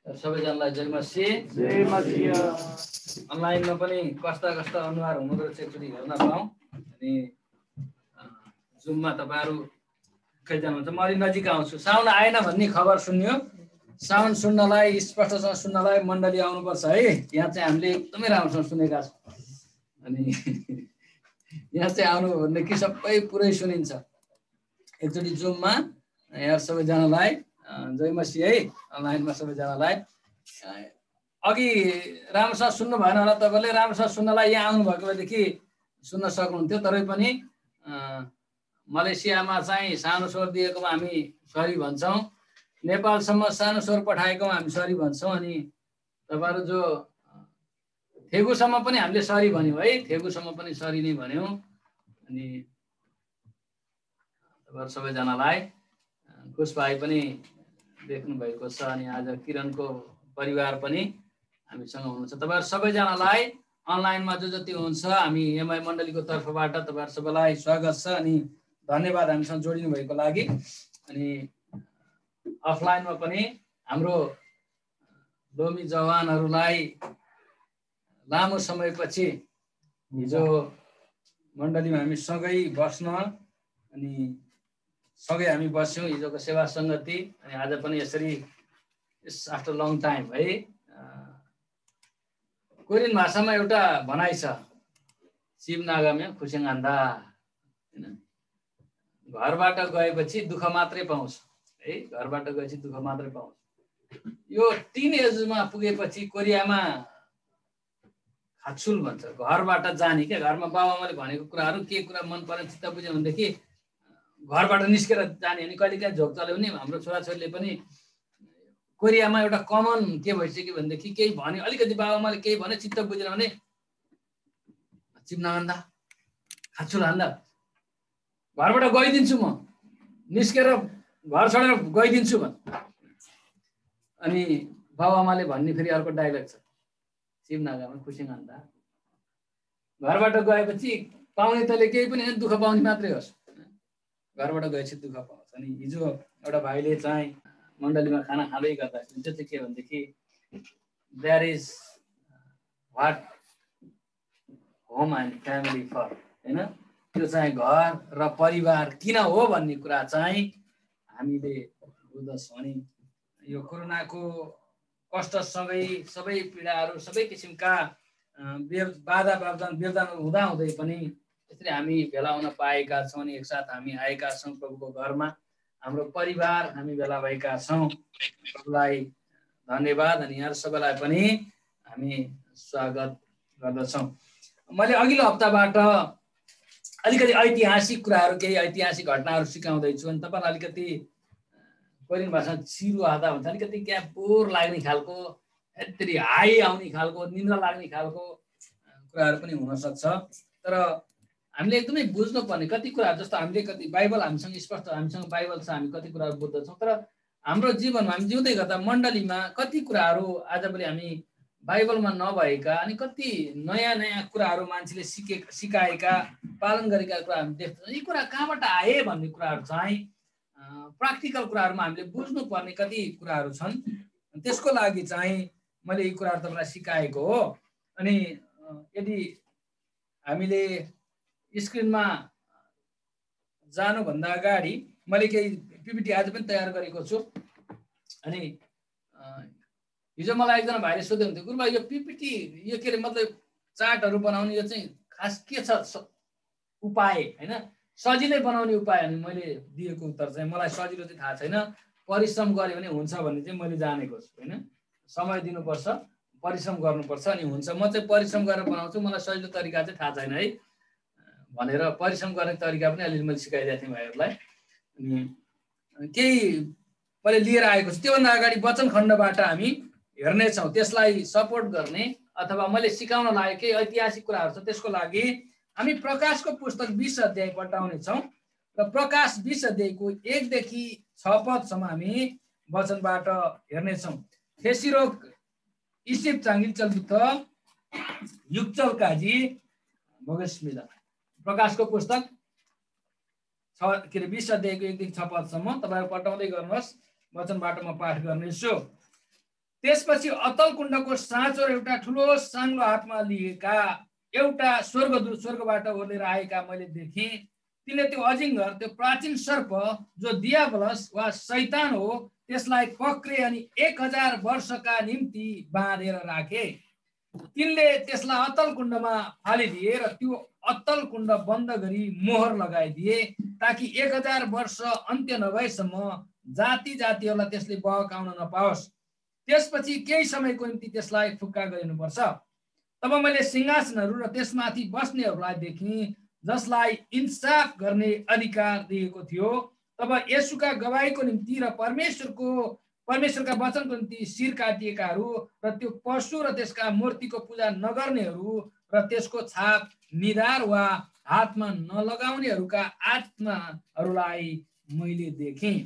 सबैजनालाई जय मसी। अनलाइनमा पनि कस्ता कस्ता अनुहार हुँदो रहेछ एकचोटि हेर्न पाऊँ। अनि जुममा तपाईँहरू खै जानुहुन्छ, म अलि नजिक आउँछु। साउन्ड आएन भन्ने खबर सुन्यो। साउन्ड सुन्नलाई, स्पष्टसँग सुन्नलाई मण्डली आउनुपर्छ है। यहाँ चाहिँ हामीले एकदमै राम्रोसँग सुनेका छौँ। अनि यहाँ चाहिँ आउनु भनेदेखि सबै पुरै सुनिन्छ। एकचोटि जुममा यहाँ सबैजनालाई जय मसी है। अनलाइनमा सबैजनालाई अघि राम्रोसँग सुन्नु भएन होला तपाईँले। राम्रोसँग सुन्नलाई यहाँ आउनुभएको भएदेखि सुन्न सक्नुहुन्थ्यो। तरै पनि मलेसियामा चाहिँ सानो स्वर दिएकोमा हामी सरी भन्छौँ। नेपालसम्म सानो स्वर पठाएकोमा हामी सरी भन्छौँ। अनि तपाईँहरू जो थेगुसम्म पनि हामीले सरी भन्यौँ है। थेगुसम्म पनि सरी नै भन्यौँ। अनि तपाईँहरू सबैजनालाई खुस भाइ पनि देख्नु भएको छ। अनि आज किरणको परिवार पनि हामीसँग हुनुहुन्छ। तपाईँहरू सबैजनालाई अनलाइनमा जो जति हुनुहुन्छ हामी एमआई मण्डलीको तर्फबाट तपाईँहरू सबैलाई स्वागत छ। अनि धन्यवाद हामीसँग जोडिनु भएको लागि। अनि अफलाइनमा पनि हाम्रो लोमी जवानहरूलाई लामो समयपछि हिजो मण्डलीमा हामी सँगै बस्न अनि सँगै हामी बस्यौँ हिजोको सेवा सङ्गति। अनि आज पनि यसरी आफ्टर लङ टाइम है। कोरियन भाषामा एउटा भनाइ छ, शिवनागामे खुसेङ आन्दा हैन। घरबाट गएपछि दुःख मात्रै पाउँछ है। घरबाट गएपछि दुःख मात्रै पाउँछ। यो टिन एजमा पुगेपछि कोरियामा खाचुल भन्छ, घरबाट जाने क्या। घरमा बाबाआमाले भनेको कुराहरू के कुरा मन परेन चित्त बुझ्यो भनेदेखि घरबाट निस्केर जाने। अनि कहिलेकाहीँ झोक चल्यो भने हाम्रो छोराछोरीले पनि कोरियामा एउटा कमन के भइसक्यो भनेदेखि केही भन्यो, अलिकति बाबाआमाले केही भन्यो चित्त बुझेन भने चिप्ना हान्दा, खाचुल हान्दा, घरबाट गइदिन्छु म, निस्केर घर छोडेर गइदिन्छु भन्। अनि बाबाआमाले भन्ने फेरि अर्को डायलग छ, शिवनागामा खुसिङ हान्दा। घरबाट गएपछि पाउने तले केही पनि दुःख पाउने मात्रै होस्। घरबाट गएपछि दुःख पाउँछ। अनि हिजो एउटा भाइले चाहिँ मण्डलीमा खाना खाँदै गर्दा त्यो चाहिँ के भनेदेखि there is what home and family for हैन। त्यो चाहिँ घर र परिवार किन हो भन्ने कुरा चाहिँ हामीले बुझ्दछौँ। अनि यो कोरोनाको कष्टसँगै सबै पीडाहरू सबै किसिमका बाधा व्यवधान हुँदाहुँदै पनि यसरी हामी भेला हुन पाएका छौँ। अनि एकसाथ हामी आएका छौँ प्रभुको घरमा। हाम्रो परिवार हामी भेला भएका छौँ। प्रभुलाई धन्यवाद। अनि यहाँ सबैलाई पनि हामी स्वागत गर्दछौँ। मैले अघिल्लो हप्ताबाट अलिकति ऐतिहासिक कुराहरू, केही ऐतिहासिक घटनाहरू सिकाउँदैछु। अनि तपाईँलाई अलिकति कोरियन भाषामा चिरो हादा भन्छ, अलिकति क्या बोर लाग्ने खालको, यत्ति हाई आउने खालको, निन्द्रा लाग्ने खालको कुराहरू पनि हुनसक्छ। तर हामीले एकदमै बुझ्नुपर्ने कति कुराहरू, जस्तो हामीले कति बाइबल हामीसँग स्पष्ट, हामीसँग बाइबल छ, हामी कति कुराहरू बुझ्दछौँ। तर हाम्रो जीवनमा हामी जिउँदै गर्दा मण्डलीमा कति कुराहरू आजभोलि हामी बाइबलमा नभएका अनि कति नयाँ नयाँ कुराहरू मान्छेले सिकाएका, पालन गरेका कुरा हामी देख्छौँ। यी कुरा कहाँबाट आए भन्ने कुराहरू चाहिँ प्र्याक्टिकल कुराहरूमा हामीले बुझ्नुपर्ने कति कुराहरू छन्। त्यसको लागि चाहिँ मैले यी कुराहरू तपाईँलाई सिकाएको हो। अनि यदि हामीले स्क्रिनमा जानुभन्दा अगाडि मैले केही पिपिटी आज पनि तयार गरेको छु। अनि हिजो मलाई एकजना भाइले सोध्दै हुन्थ्यो, गुरुबा यो पिपिटी यो के अरे मतलब चार्टहरू बनाउने यो चाहिँ खास के छ उपाय हैन, सजिलै बनाउने उपाय? अनि मैले दिएको उत्तर चाहिँ मलाई सजिलो चाहिँ थाहा छैन, परिश्रम गऱ्यो भने हुन्छ भन्ने चाहिँ मैले जानेको छु हैन। समय दिनुपर्छ, परिश्रम गर्नुपर्छ अनि हुन्छ। म चाहिँ परिश्रम गरेर बनाउँछु, मलाई सजिलो तरिका चाहिँ थाहा छैन है भनेर परिश्रम गर्ने तरिका पनि अलिअलि मैले सिकाइदिएको थिएँ भाइहरूलाई। अनि केही मैले लिएर आएको छु। त्योभन्दा अगाडि वचन खण्डबाट हामी हेर्नेछौँ, त्यसलाई सपोर्ट गर्ने अथवा मैले सिकाउन लागेको केही ऐतिहासिक कुराहरू छ। त्यसको लागि हामी प्रकाशको पुस्तक 20 अध्याय पल्टाउनेछौँ र प्रकाश 20 अध्यायको 1 देखि 6 पदसम्म हामी वचनबाट हेर्नेछौँ। थेसिरोक इसिप चाङ्गिल चलबिथ युक्चल काजी भगस्मिला। प्रकाशको पुस्तक 20 अध्यायको 1 देखि 6 पदसम्म तपाईँहरू पल्टाउँदै गर्नुहोस्। वचनबाट म पाठ गर्नेछु। त्यसपछि अतल कुण्डको साँचो एउटा ठुलो साङ्लो हातमा लिएका एउटा स्वर्गदूत स्वर्गबाट ओर्लेर आएका मैले देखेँ। तिनले त्यो अजिङ्गर, त्यो प्राचीन सर्प जो दियाबलस वा शैतान हो, त्यसलाई पक्रे अनि 1000 वर्षका निम्ति बाँधेर राखे। तिनले त्यसलाई अतल कुण्डमा फालिदिए र त्यो अतल कुण्ड बन्द गरी मोहर लगाइदिए, ताकि 1000 वर्ष अन्त्य नभएसम्म जाति जातिहरूलाई त्यसले बहकाउन नपाओस्। त्यसपछि केही समयको निम्ति त्यसलाई फुक्का गरिनुपर्छ। तब मैले सिंहासनहरू र त्यसमाथि बस्नेहरूलाई देखेँ, जसलाई इन्साफ गर्ने अधिकार दिएको थियो। तब येशूका गवाहीको निम्ति र परमेश्वरका वचनको निम्ति शिर काटिएकाहरू र त्यो पशु र त्यसका मूर्तिको पूजा नगर्नेहरू र त्यसको छाप निधार वा हातमा नलगाउनेहरूका आत्माहरूलाई मैले देखेँ।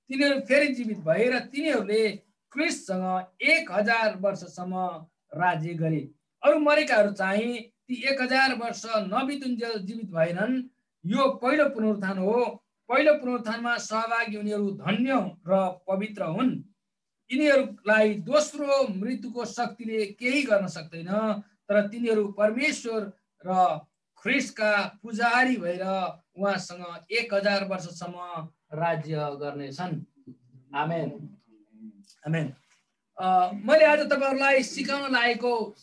तिनीहरू फेरि जीवित भए र तिनीहरूले ख्रीष्टसँग 1000 वर्षसम्म राज्य गरे। अरू मरेकाहरू चाहिँ ती 1000 वर्ष नबितुन्जेल जीवित भएनन्। यो पहिलो पुनरुत्थान हो। पहिलो पुनरुत्थानमा सहभागी उनीहरू धन्य र पवित्र हुन्। यिनीहरूलाई दोस्रो मृत्युको शक्तिले केही गर्न सक्दैन, तर तिनीहरू परमेश्वर र ख्रीष्टका पुजारी भएर उहाँसँग 1000 वर्षसम्म राज्य गर्नेछन्। आमेन, आमेन। मैले आज तपाईहरुलाई सिकाउन लागेको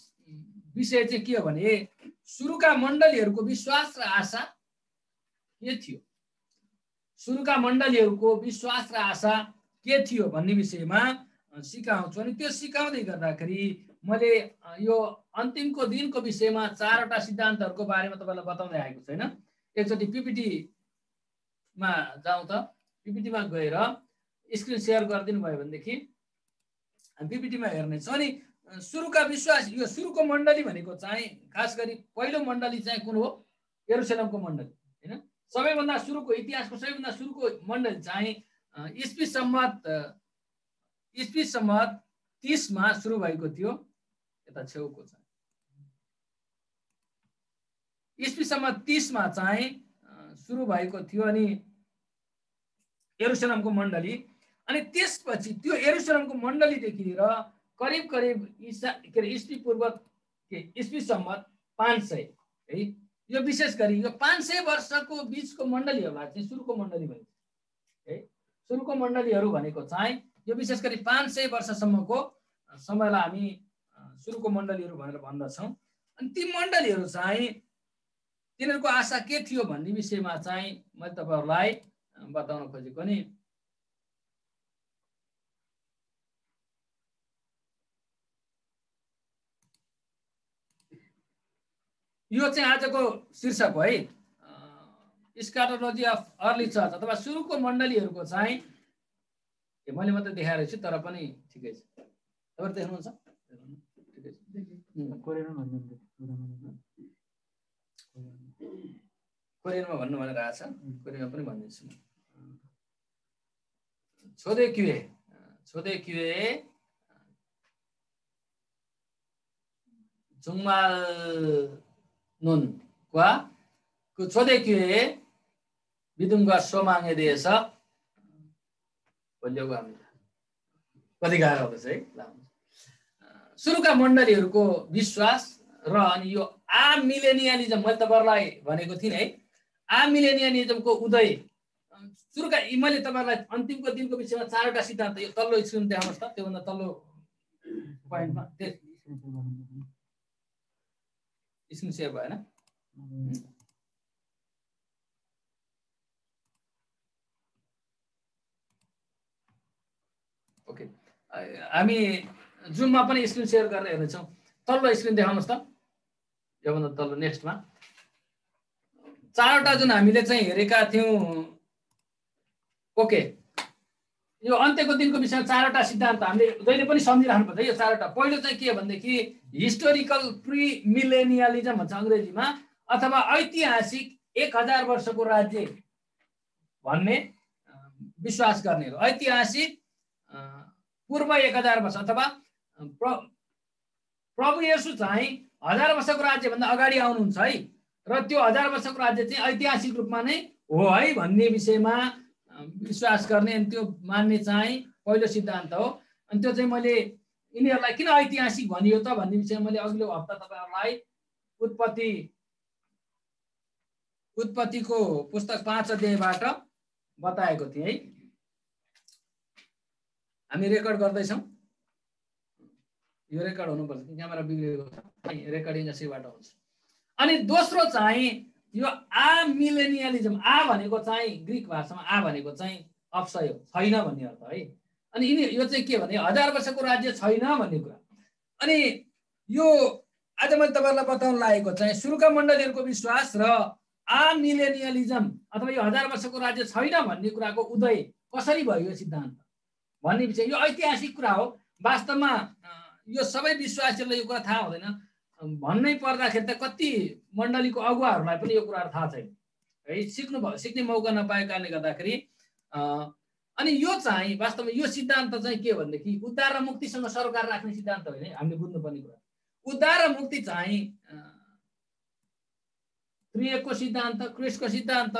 विषय चाहिँ के हो भने सुरुका मण्डलीहरूको विश्वास र आशा के थियो। सुरुका मण्डलीहरूको विश्वास र आशा के थियो भन्ने विषयमा सिकाउँछु। अनि त्यो सिकाउँदै गर्दाखेरि मैले यो अन्तिमको दिनको विषयमा 4वटा सिद्धान्तहरूको बारेमा तपाईलाई बताउँदै आएको छु हैन। एकचोटि पीपीटीमा जाउँ त। पीपीटीमा गएर स्क्रिन शेयर गरिदिनु भयो भनेदेखि पीपीटीमा हेर्ने छ। अनि सुरुका विश्वास, यो सुरुको मण्डली भनेको चाहिँ खास गरी पहिलो मण्डली चाहिँ कुन हो? यरुशलेमको मण्डली हैन। सबैभन्दा सुरुको इतिहासको सबैभन्दा सुरुको मण्डली चाहिँ ईस्वी सम्मत 30 मा सुरु भएको थियो। यता छेउको छ ईस्वी सम्मत 30 मा चाहिँ सुरु भएको थियो अनि यरुशलेमको मण्डली। अनि त्यसपछि त्यो यरुशलेमको मण्डलीदेखि लिएर करिब करिब ईस्वी पूर्व ईस्वी सम्मत 500 है। यो विशेष गरी यो 500 वर्षको बीचको मण्डलीहरूलाई चाहिँ सुरुको मण्डली भनिन्छ है। सुरुको मण्डलीहरू भनेको चाहिँ यो विशेष गरी 500 वर्षसम्मको समयलाई हामी सुरुको मण्डलीहरू भनेर भन्दछौँ। अनि ती मण्डलीहरू चाहिँ तिनीहरूको आशा के थियो भन्ने विषयमा चाहिँ मैले तपाईहरुलाई बताउन खोजेको नि। यो चाहिँ आजको शीर्षक हो है, स्काटोलोजी अफ अर्ली चर्च अथवा सुरुको मण्डलीहरूको चाहिँ मैले मात्रै देखाएर छु तर पनि ठिकै छ। तपाईहरु देख्नुहुन्छ? ठिकै छ। कोरियनमा भन्नु भनेर आछ, कोरियनमा पनि भन्दैछु। छोदे क्युए जुङमाल nun kwa ku chode kye bidungwa somange desa बोल्यो हामी कति गाह्रो हुन्छ है। सुरुका मण्डलीहरूको विश्वास र अनि यो मिलेनियलिजम मैले तपाईहरुलाई भनेको थिएँ है। मिलेनियलिजमको उदय सुरुका मैले तपाईहरुलाई अन्तिमको दिनको विषयमा 4वटा सिद्धान्त यो तल्लो स्क्रिन देखाउनुस् त। त्योभन्दा तल्लो पोइन्टमा स्क्रिन शेयर भएन। ओके, हामी जुममा पनि स्क्रिन शेयर गरेर हेर्नेछौँ। तल्लो स्क्रिन देखाउनुस् त। योभन्दा तल्लो नेक्स्टमा 4वटा जुन हामीले चाहिँ हेरेका थियौँ। ओके, यो अन्त्यको दिनको विषयमा 4वटा सिद्धान्त हामीले जहिले पनि सम्झिराख्नुपर्छ। यो 4वटा पहिलो चाहिँ के भनेदेखि हिस्टोरिकल प्री मिलेनियलिजम भन्छ अङ्ग्रेजीमा, अथवा ऐतिहासिक 1000 वर्षको राज्य भन्ने विश्वास गर्नेहरू। ऐतिहासिक पूर्व 1000 वर्ष अथवा प्रभु येशू चाहिँ 1000 वर्षको राज्य भन्दा अगाडि आउनुहुन्छ है। र त्यो 1000 वर्षको राज्य चाहिँ ऐतिहासिक रूपमा नै हो है भन्ने विषयमा विश्वास गर्ने अनि त्यो मान्ने चाहिँ पहिलो सिद्धान्त हो। अनि त्यो चाहिँ मैले यिनीहरूलाई किन ऐतिहासिक भनियो त भन्ने विषय मैले अघिल्लो हप्ता तपाईहरुलाई उत्पत्तिको पुस्तक 5 अध्यायबाट बताएको थिएँ है। हामी रेकर्ड गर्दैछौँ, यो रेकर्ड हुनुपर्छ, क्यामेरा बिग्रेको छ, रेकर्डिङ यसैबाट हुन्छ। अनि दोस्रो चाहिँ यो मिलेनियलिजम, भनेको चाहिँ ग्रीक भाषामा भनेको चाहिँ अप्सय छैन भन्ने अर्थ है। अनि यो चाहिँ के भने 1000 वर्षको राज्य छैन भन्ने कुरा। अनि यो आज मैले तपाईहरुलाई बताउन लागेको चाहिँ सुरुका मण्डलीहरुको विश्वास र मिलेनियलिजम अथवा यो 1000 वर्षको राज्य छैन भन्ने कुराको उदय कसरी भयो सिद्धान्त भन्ने विषय, यो ऐतिहासिक कुरा हो। वास्तवमा यो सबै विश्वासीहरूलाई यो कुरा थाहा हुँदैन। भन्नै पर्दाखेरि त कति मण्डलीको अगुवाहरूलाई पनि यो कुराहरू थाहा छैन है, सिक्ने मौका नपाएको कारणले गर्दाखेरि। अनि यो चाहिँ वास्तवमा यो सिद्धान्त चाहिँ के भनेदेखि उद्धार र मुक्तिसँग सरोकार राख्ने सिद्धान्त होइन है, हामीले बुझ्नुपर्ने कुरा। उद्धार र मुक्ति चाहिँ त्रिएकको सिद्धान्त, क्रिस्टको सिद्धान्त,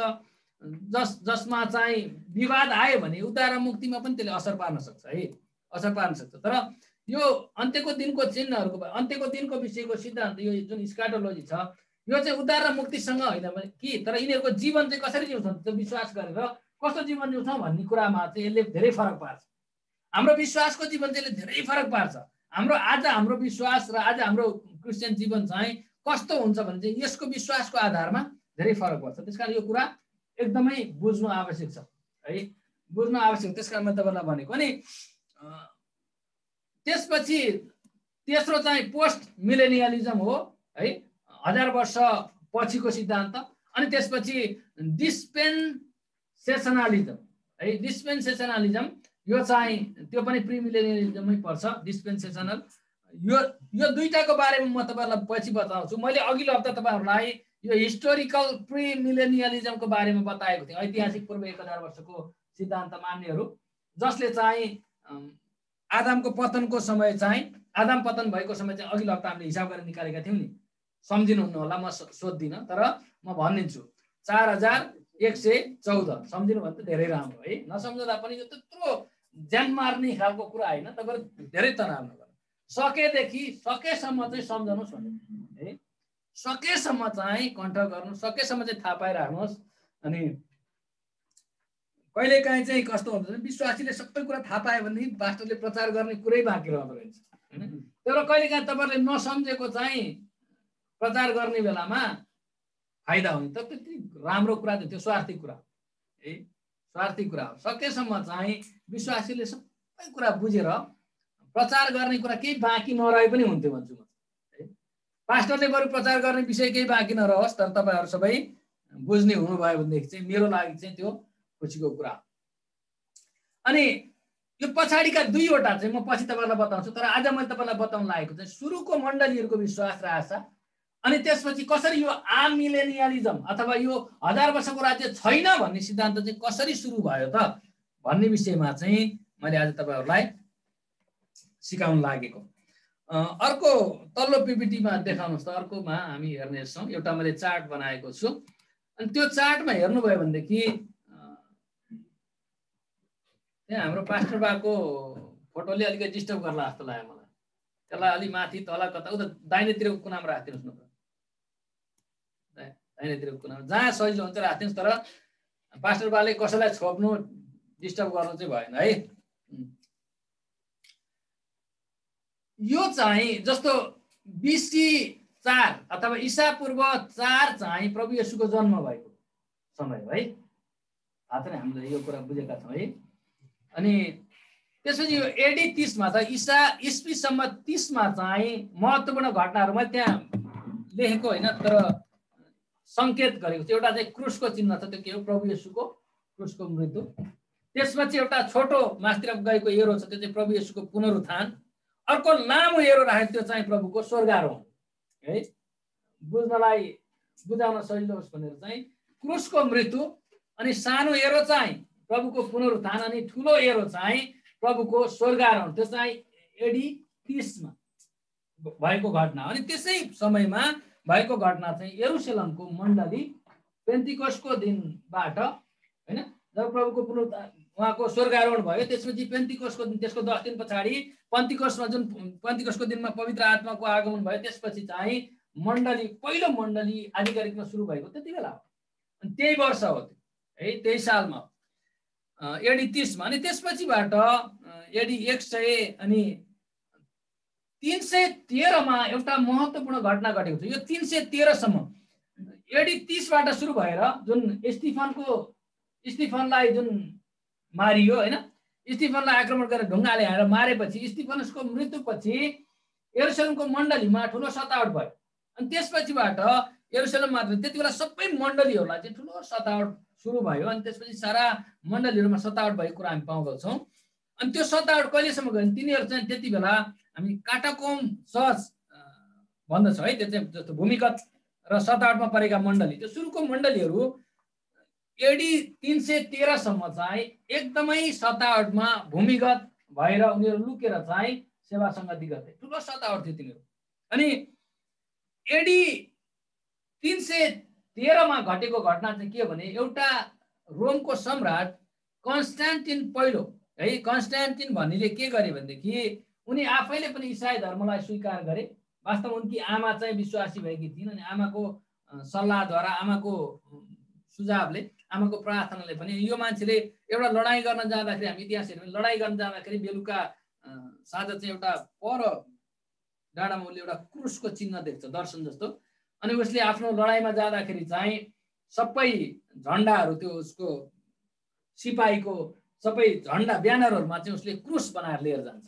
जसमा चाहिँ विवाद आयो भने उद्धार र मुक्तिमा पनि त्यसले असर पार्न सक्छ है, असर पार्न सक्छ। तर यो अन्त्यको दिनको चिन्हहरूको, अन्त्यको दिनको विषयको सिद्धान्त, यो जुन स्काटोलोजी छ, यो चाहिँ उद्धार र मुक्तिसँग होइन भने कि, तर यिनीहरूको जीवन चाहिँ कसरी जिउँछन् त्यो विश्वास गरेर कस्तो जीवन जिउँछौँ भन्ने कुरामा चाहिँ यसले धेरै फरक पार्छ। हाम्रो विश्वासको जीवन चाहिँ यसले धेरै फरक पार्छ। हाम्रो विश्वास र आज हाम्रो क्रिस्चियन जीवन चाहिँ कस्तो हुन्छ भने चाहिँ यसको विश्वासको आधारमा धेरै फरक पर्छ। त्यसकारण यो कुरा एकदमै बुझ्नु आवश्यक छ है, बुझ्नु आवश्यक। त्यसकारण मैले तपाईहरुलाई भनेको। अनि त्यसपछि तेस्रो चाहिँ पोस्ट मिलेनियलिजम हो है, 1000 वर्ष पछिको सिद्धान्त। अनि त्यसपछि डिस्पेन्सेसनलिजम है, डिस्पेन्सेसनलिजम यो चाहिँ त्यो पनि प्रिमिलेनियलिजमै पर्छ, डिस्पेन्सेसनल। यो दुईटाको बारेमा म तपाईहरुलाई पछि बताउँछु। मैले अघिल्लो हप्ता तपाईहरुलाई यो हिस्टोरिकल प्रिमिलेनियलिजमको बारेमा बताएको थिएँ, ऐतिहासिक पूर्व 1000 वर्षको सिद्धान्त मान्नेहरू, जसले चाहिँ आदमको पतनको समय चाहिँ, आदम पतन भएको समय चाहिँ अघिल्लो हप्ता हामीले हिसाब गरेर निकालेका थियौँ नि, सम्झिनुहुन्न होला, म सोध्दिनँ तर म भनिदिन्छु। 4114 सम्झिनु भने त धेरै राम्रो है, नसम्झदा पनि यो त्यत्रो ज्यान मार्ने खालको कुरा होइन, तपाईहरु धेरै तनाव नगर्नु, सकेसम्म चाहिँ सम्झनुहोस् भने है, सकेसम्म चाहिँ कण्ठ गर्नु, सकेसम्म चाहिँ थाहा पाइराख्नुहोस्। अनि कहिलेकाहीँ चाहिँ कस्तो हुन्छ भने विश्वासीले सबै कुरा थाहा पायो भने पास्टरले प्रचार गर्ने कुरै बाँकी रहँदो रहेछ हैन। तर कहिलेकाहीँ तपाईहरुले नसम्झेको चाहिँ प्रचार गर्ने बेलामा फाइदा हुने, त त्यति राम्रो कुरा त त्यो स्वार्थी कुरा है, स्वार्थी कुरा हो। सकेसम्म चाहिँ विश्वासीले सबै कुरा बुझेर प्रचार गर्ने कुरा केही बाँकी नरहे पनि हुन्थ्यो भन्छु म है। पास्टरले बरु प्रचार गर्ने विषय केही बाँकी नरहोस्, तर तपाईहरु सबै बुझ्ने हुनुभयो भनेदेखि चाहिँ मेरो लागि चाहिँ त्यो खुसीको कुरा। अनि यो पछाडिका दुईवटा चाहिँ म पछि तपाईहरुलाई बताउँछु, तर आज मैले तपाईहरुलाई बताउन लागेको चाहिँ सुरुको मण्डलीहरुको विश्वास र आशा, अनि त्यसपछि कसरी यो मिलेनियलिजम अथवा यो 1000 वर्षको राज्य छैन भन्ने सिद्धान्त चाहिँ कसरी सुरु भयो त भन्ने विषयमा चाहिँ मैले आज तपाईहरुलाई सिकाउन लागेको। अर्को तल्लो पीपीटीमा देखाउनुस् त, अर्कोमा हामी हेर्नेछौँ। एउटा मैले चार्ट बनाएको छु, अनि त्यो चार्टमा हेर्नुभयो भनेदेखि त्यहाँ हाम्रो पास्टर बाको फोटोले अलिकति डिस्टर्ब गर्ला जस्तो लाग्यो मलाई। त्यसलाई अलि माथि तल कता उता दाहिनेतिरको कुनामा राखिदिनुहोस् न, दाहिनेतिरको कुनामा जहाँ सजिलो हुन्छ राखिदिनुहोस्, तर पास्टर बाले कसैलाई छोप्नु डिस्टर्ब गर्नु चाहिँ भएन है। यो चाहिँ जस्तो BC 4 अथवा ईसा पूर्व 4 चाहिँ प्रभु येशूको जन्म भएको समय हो है। थाहा छ नि, हामीले यो कुरा बुझेका छौँ है। अनि त्यसपछि यो AD 30 मा त ईस्वी सम्म 30 मा चाहिँ महत्त्वपूर्ण घटनाहरू मैले त्यहाँ लेखेको होइन, तर संकेत गरेको छु। एउटा चाहिँ क्रुसको चिन्ह छ, त्यो के हो? प्रभु येशूको क्रुसको मृत्यु। त्यसपछि एउटा छोटो मास्तिर गएको एरो छ, त्यो चाहिँ प्रभु येशूको पुनरुत्थान। अर्को लामो एरो राखेको त्यो चाहिँ प्रभुको स्वर्गारोहण है। बुझाउन सजिलो होस् भनेर चाहिँ क्रुसको मृत्यु, अनि सानो एरो चाहिँ प्रभुको पुनरुत्थान, अनि ठुलो एरो चाहिँ प्रभुको स्वर्गारोहण, त्यो चाहिँ AD 30 मा भएको घटना। अनि त्यसै समयमा भएको घटना चाहिँ यरुशलेमको मण्डली पेन्टिकोस्टको दिनबाट हैन, जब प्रभुको पुनरुत्थान उहाँको स्वर्गारोहण भयो। त्यसपछि पेन्टिकोसको दिन, त्यसको 10 दिन पछाडि पेन्टिकोसमा जुन पेन्टिकोसको दिनमा पवित्र आत्माको आगमन भयो, त्यसपछि चाहिँ मण्डली, पहिलो मण्डली आधिकारिकमा सुरु भएको त्यति बेला हो। अनि त्यही वर्ष हो त्यो है, त्यही सालमा एडी 30 मा। अनि त्यसपछिबाट एडी 100 अनि 313 मा एउटा महत्त्वपूर्ण घटना घटेको छ। यो 313 सम्म एडी 30 बाट सुरु भएर जुन स्टिफनलाई जुन मारियो हैन, स्टिफनलाई आक्रमण गरेर ढुङ्गाले हानेर मारेपछि स्टिफनसको मृत्युपछि यरुशलेमको मण्डलीमा ठुलो सतावट भयो। अनि त्यसपछिबाट यरुशलेम मात्र, त्यति बेला सबै मण्डलीहरूलाई चाहिँ ठुलो सतावट सुरु भयो। अनि त्यसपछि सारा मण्डलीहरूमा सतावट भएको कुरा हामी पाउँदछौँ। अनि त्यो सतावट कहिलेसम्म गयो? तिनीहरू चाहिँ त्यति बेला हामी काटाकोम सहज भन्दछौँ है, त्यो चाहिँ जस्तो भूमिगत र सतावटमा परेका मण्डली, त्यो सुरुको मण्डलीहरू एडी 313 सम्म चाहिँ एकदमै सतावटमा भूमिगत भएर उनीहरू लुकेर चाहिँ सेवा सङ्गति गर्थे। ठुलो सतावट थियो तिनीहरू। अनि एडी 313 मा घटेको घटना चाहिँ के हो भने, एउटा रोमको सम्राट कन्स्टान्टिन पहिलो है, कन्स्टान्टिन भन्नेले के गरे भनेदेखि उनी आफैले पनि इसाई धर्मलाई स्वीकार गरे। वास्तवमा उनकी आमा चाहिँ विश्वासी भएकी थिइन्। अनि आमाको सल्लाहद्वारा, आमाको सुझावले, आमाको प्रार्थनाले पनि यो मान्छेले एउटा लडाइँ गर्न जाँदाखेरि, हामी इतिहास हेर्यौँ, लडाइँ गर्न जाँदाखेरि बेलुका साँझ चाहिँ एउटा पर डाँडामा उसले एउटा क्रुसको चिन्ह देख्छ, दर्शन जस्तो। अनि उसले आफ्नो लडाइँमा जाँदाखेरि चाहिँ सबै झन्डाहरू, त्यो उसको सिपाहीको सबै झन्डा ब्यानरहरूमा चाहिँ उसले क्रुस बनाएर लिएर जान्छ।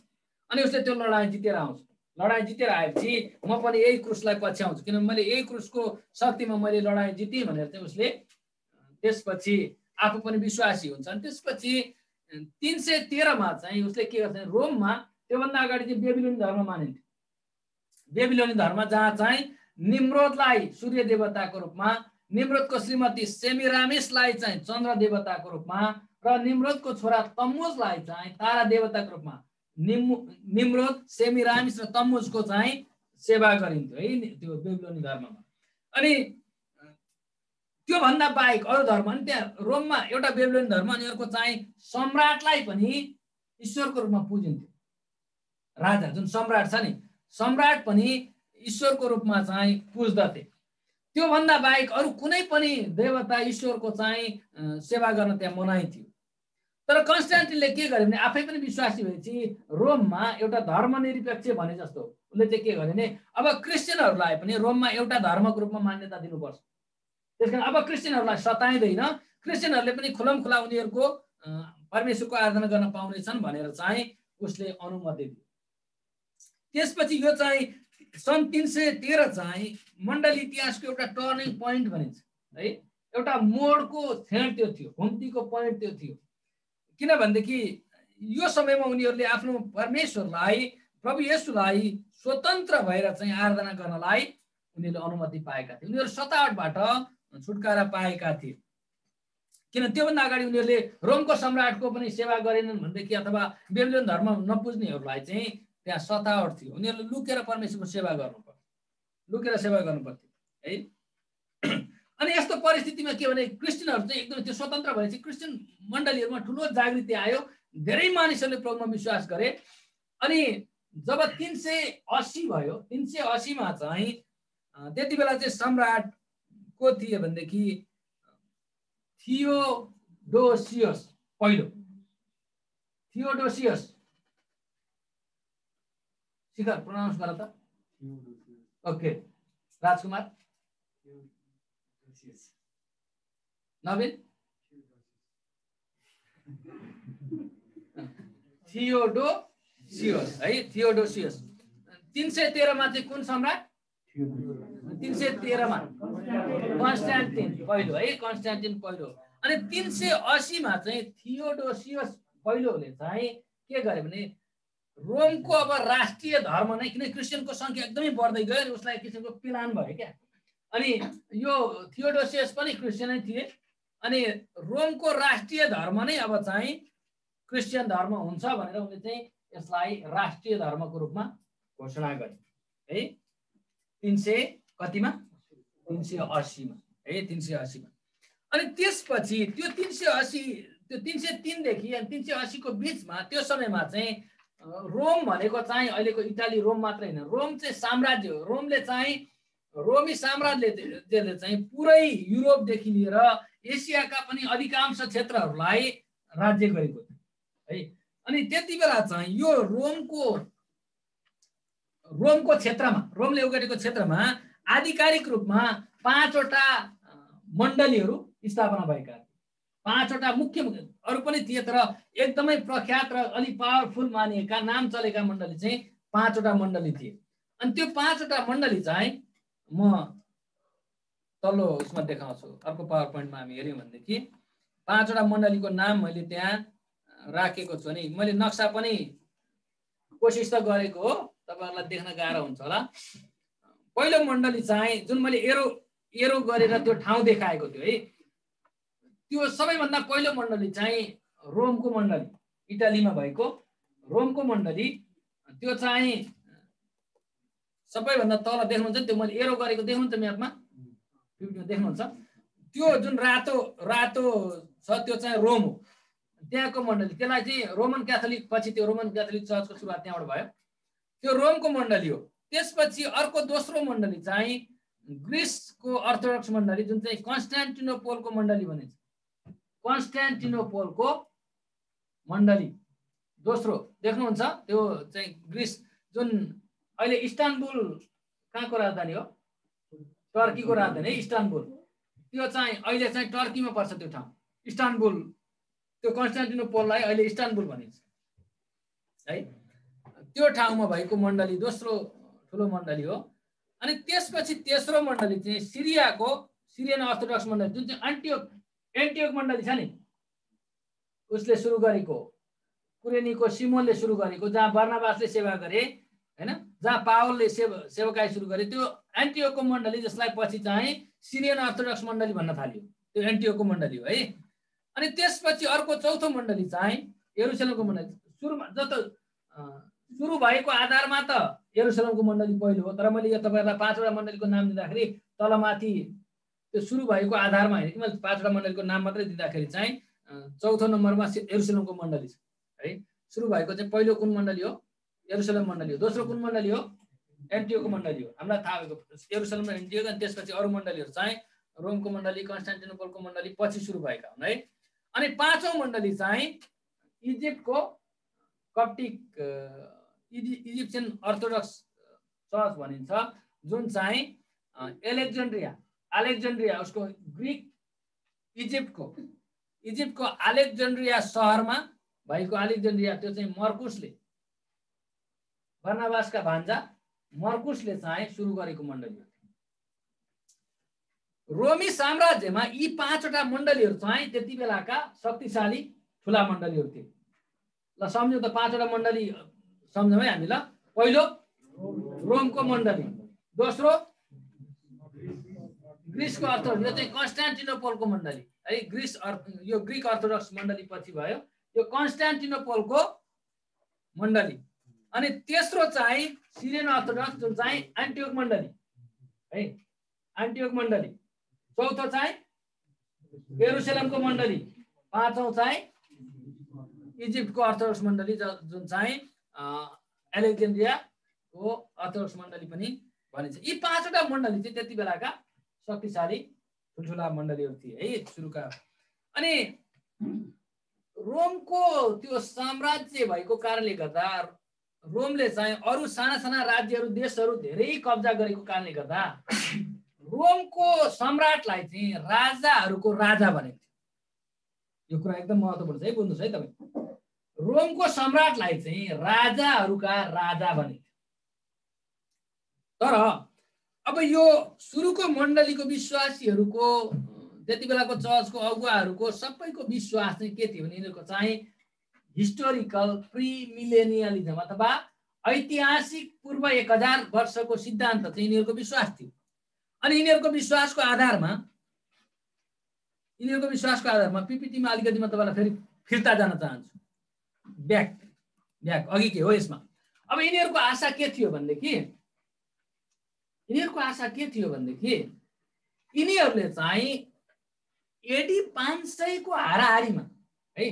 अनि उसले त्यो लडाइँ जितेर आउँछ। लडाइँ जितेर आएपछि म पनि यही क्रुसलाई पछ्याउँछु, किनभने मैले यही क्रुसको शक्तिमा मैले लडाइँ जितेँ भनेर चाहिँ उसले त्यसपछि आफू पनि विश्वासी हुन्छ। अनि त्यसपछि 313 मा चाहिँ उसले के गर्छ, रोममा त्योभन्दा अगाडि चाहिँ बेबिलोनी धर्म मानिन्थ्यो। बेबिलोनी धर्म जहाँ चाहिँ निम्रोदलाई सूर्य देवताको रूपमा, निम्रोदको श्रीमती सेमिरामिसलाई चाहिँ चन्द्र देवताको रूपमा र निम्रोदको छोरा तम्मुजलाई चाहिँ तारा देवताको रूपमा, निम्रोद, सेमिरामिस र तम्मुजको चाहिँ सेवा गरिन्थ्यो है त्यो बेबिलोनी धर्ममा। अनि त्योभन्दा बाहेक अरू धर्म, अनि त्यहाँ रोममा एउटा बेबिलोनी धर्म, अनि अर्को चाहिँ सम्राटलाई पनि ईश्वरको रूपमा पुजिन्थ्यो। राजा जुन सम्राट छ नि, सम्राट पनि ईश्वरको रूपमा चाहिँ पुज्दथे। त्योभन्दा बाहेक अरू कुनै पनि देवता ईश्वरको चाहिँ सेवा गर्न त्यहाँ मनाइ थियो। तर कन्स्टान्टिनले के गर्यो भने आफै पनि विश्वासी भएपछि रोममा एउटा धर्मनिरपेक्ष भने जस्तो उसले चाहिँ के गर्यो भने अब क्रिस्चियनहरूलाई पनि रोममा एउटा धर्मको रूपमा मान्यता दिनुपर्छ। त्यसकारण अब क्रिस्चियनहरूलाई सताइँदैन, क्रिस्चियनहरूले पनि खुलमखुला उनीहरूको परमेश्वरको आराधना गर्न पाउनेछन् भनेर चाहिँ उसले अनुमति दियो। त्यसपछि यो चाहिँ सन् 313 चाहिँ मण्डली इतिहासको एउटा टर्निङ पोइन्ट भनिन्छ है, एउटा मोडको छेड त्यो थियो, घुम्तीको पोइन्ट त्यो थियो। किनभनेदेखि यो समयमा उनीहरूले आफ्नो परमेश्वरलाई, प्रभु येशूलाई स्वतन्त्र भएर चाहिँ आराधना गर्नलाई उनीहरूले अनुमति पाएका थिए। उनीहरू सतावटबाट छुटकारा पाएका थिए। किन त्योभन्दा अगाडि उनीहरूले रोमको सम्राटको पनि सेवा गरेनन् भनेदेखि, अथवा बेबिलोन धर्म नपुज्नेहरूलाई चाहिँ त्यहाँ सतावट थियो। उनीहरूले लुकेर परमेश्वरको सेवा गर्नुपर्थ्यो, लुकेर सेवा गर्नुपर्थ्यो है। अनि यस्तो परिस्थितिमा के भने क्रिस्चियनहरू चाहिँ एकदमै त्यो स्वतन्त्र भएपछि क्रिस्चियन मण्डलीहरूमा ठुलो जागृति आयो, धेरै मानिसहरूले प्रभुमा विश्वास गरे। अनि जब 380 भयो, 380 मा चाहिँ त्यति बेला चाहिँ सम्राट को थिए भनेदेखि थियोडोसियस पहिलो। थियोडोसियस, शिखर प्रोनाउन्स गर त। ओके, राजकुमार नवीन, थियोडोसियस है, थियोडोसियस। 313 मा चाहिँ कुन सम्राट? 313 मा कन्स्टान्टिन पहिलो है, कन्स्टान्टिन पहिलो। अनि 380 मा चाहिँ थियोडोसियस पहिलोले चाहिँ के गरे भने रोमको अब राष्ट्रिय धर्म नै, किन क्रिस्चियनको संख्या एकदमै बढ्दै गयो अनि उसलाई किसिमको प्लान भयो क्या। अनि यो थियोडोसियस पनि क्रिस्चियनै थिए। अनि रोमको राष्ट्रिय धर्म नै अब चाहिँ क्रिस्चियन धर्म हुन्छ भनेर उनले चाहिँ यसलाई राष्ट्रिय धर्मको रूपमा घोषणा गरे है। 300 कतिमा? 380 मा है, 380 मा। अनि त्यसपछि त्यो त्यो 303 देखि अनि 380 को बीचमा त्यो समयमा चाहिँ रोम भनेको चाहिँ अहिलेको इटाली रोम मात्र हैन, रोम चाहिँ साम्राज्य हो। रोमले चाहिँ रोमी साम्राज्यले चाहिँ पुरै युरोपदेखि लिएर एसियाका पनि अधिकांश क्षेत्रहरूलाई राज्य गरेको थियो है। अनि त्यति बेला चाहिँ यो रोमको क्षेत्रमा, रोमले गरेको क्षेत्रमा आधिकारिक रूपमा 5 वटा मण्डलीहरू स्थापना भएका थिए। 5 वटा मुख्य, अरू पनि थिए तर एकदमै प्रख्यात र अलि पावरफुल मानिएका, नाम चलेका मण्डली चाहिँ 5 वटा मण्डली थिए। अनि त्यो 5 वटा मण्डली चाहिँ म तल्लो उसमा देखाउँछु, अर्को पावर पोइन्टमा हामी हेर्यौँ भनेदेखि 5 वटा मण्डलीको नाम मैले त्यहाँ राखेको छु। अनि मैले नक्सा पनि कोसिस त गरेको हो, तपाईहरुलाई देख्न गाह्रो हुन्छ होला। पहिलो मण्डली चाहिँ जुन मैले एरो गरेर त्यो ठाउँ देखाएको थियो है, त्यो सबैभन्दा पहिलो मण्डली चाहिँ रोमको मण्डली, इटालीमा भएको रोमको मण्डली। त्यो चाहिँ सबैभन्दा तल देख्नुहुन्छ, त्यो मैले एरो गरेको देख्नुहुन्छ म्यापमा, देख्नुहुन्छ त्यो जुन रातो रातो छ त्यो चाहिँ रोम हो, त्यहाँको मण्डली। त्यसलाई चाहिँ रोमन क्याथोलिक, पछि त्यो रोमन क्याथोलिक चर्चको सुरुवात त्यहाँबाट भयो, त्यो रोमको मण्डली हो। त्यसपछि अर्को दोस्रो मण्डली चाहिँ ग्रिसको अर्थोडक्स मण्डली, जुन चाहिँ कन्स्टान्टिनोपोलको मण्डली भनिन्छ। कन्स्टान्टिनोपोलको मण्डली दोस्रो देख्नुहुन्छ, त्यो चाहिँ ग्रिस, जुन अहिले इस्तानबुल कहाँको राजधानी हो, टर्कीको राजधानी इस्तानबुल, त्यो चाहिँ अहिले चाहिँ टर्कीमा पर्छ त्यो ठाउँ इस्तानबुल। त्यो कन्स्टान्टिनोपोललाई अहिले इस्तानबुल भनिन्छ है। त्यो ठाउँमा भएको मण्डली दोस्रो ठुलो मण्डली हो। अनि त्यसपछि तेस्रो मण्डली चाहिँ सिरियन अर्थोडक्स मण्डली, जुन चाहिँ एन्टियोक मण्डली छ नि, उसले सुरु गरेको, कुरेनीको सिमोनले सुरु गरेको, जहाँ बर्नाबासले सेवा गरे हैन, जहाँ पावलले सेवकाई सुरु गरे, त्यो एन्टियोकको मण्डली, जसलाई पछि चाहिँ सिरियन अर्थोडक्स मण्डली भन्न थाल्यो, त्यो एन्टियोकको मण्डली हो है। अनि त्यसपछि अर्को चौथो मण्डली चाहिँ यरुशलेमको मण्डली। सुरु भएको आधारमा त यरुशलेमको मण्डली पहिलो हो, तर मैले यो तपाईहरुलाई 5 वटा मण्डलीको नाम दिँदाखेरि तलमाथि त्यो सुरु भएको आधारमा हैन कि, मैले 5 वटा मण्डलीको नाम मात्रै दिँदाखेरि चाहिँ चौथो नम्बरमा यरुशलेमको मण्डली छ है। सुरु भएको चाहिँ पहिलो कुन मण्डली हो, यरुशलेम मण्डली हो। दोस्रो कुन मण्डली हो, एन्टियोकको मण्डली हो। हामीलाई थाहा भएको यरुशलेम र एन्टियोक, अनि त्यसपछि अरू मण्डलीहरू चाहिँ रोमको मण्डली, कन्स्टान्टिनोपलको मण्डली पछि सुरु भएका हुन् है। अनि पाँचौं मण्डली चाहिँ इजिप्टको कप्टिक इजिप्सियन अर्थोडक्स चर्च भनिन्छ, जुन चाहिँ अलेक्जेन्ड्रिया उसको ग्रीक इजिप्टको अलेक्जेन्ड्रिया सहरमा भएको अलेक्जेन्ड्रिया, त्यो चाहिँ मर्कुसले, बर्नाबासका भान्जा मर्कुसले चाहिँ सुरु गरेको मण्डली हो। रोमी साम्राज्यमा यी 5 वटा मण्डलीहरू चाहिँ त्यति बेलाका शक्तिशाली ठुला मण्डलीहरू थिए। ल सम्झौँ त, 5 वटा मण्डली सम्झौँ है हामी। ल पहिलो रोमको मण्डली, दोस्रो ग्रिसको अर्थोडक्स, यो चाहिँ कन्स्टान्टिनोपलको मण्डली है। यो ग्रीक अर्थोडक्स मण्डली पछि भयो, यो कन्स्टान्टिनोपलको मण्डली। अनि तेस्रो चाहिँ सिरियन अर्थोडक्स, जुन चाहिँ एन्टियोक मण्डली है, एन्टियोक मण्डली। चौथो चाहिँ यरुशलेमको मण्डली। पाँचौं चाहिँ इजिप्टको अर्थोडक्स मण्डली, जुन चाहिँ अलेक्जेन्ड्रियाको अर्थोडक्स मण्डली पनि भनिन्छ। यी 5 वटा मण्डली चाहिँ त्यति बेलाका शक्तिशाली ठुल्ठुला मण्डलीहरू थिए है सुरुका। अनि रोमको त्यो साम्राज्य भएको कारणले गर्दा, रोमले चाहिँ अरू साना साना राज्यहरू, देशहरू धेरै कब्जा गरेको कारणले गर्दा रोमको सम्राटलाई चाहिँ राजाहरूको राजा भनिन्थ्यो। यो कुरा एकदम महत्त्वपूर्ण छ है, बुझ्नुहोस् है तपाईँ। रोमको सम्राटलाई चाहिँ राजाहरूका राजा भनिन्थ्यो। तर अब यो सुरुको मण्डलीको विश्वासीहरूको, त्यति बेलाको चर्चको अगुवाहरूको सबैको विश्वास चाहिँ के थियो भने, यिनीहरूको चाहिँ हिस्टोरिकल प्रिमिलेनियलिजम अथवा ऐतिहासिक पूर्व 1000 वर्षको सिद्धान्त चाहिँ यिनीहरूको विश्वास थियो। अनि यिनीहरूको विश्वासको आधारमा पिपिटीमा अलिकति म तपाईँलाई फेरि फिर्ता जान चाहन्छु, ब्याक अघि के हो यसमा। अब यिनीहरूको आशा के थियो भनेदेखि, यिनीहरूले चाहिँ एडी 500 को हाराहारीमा है।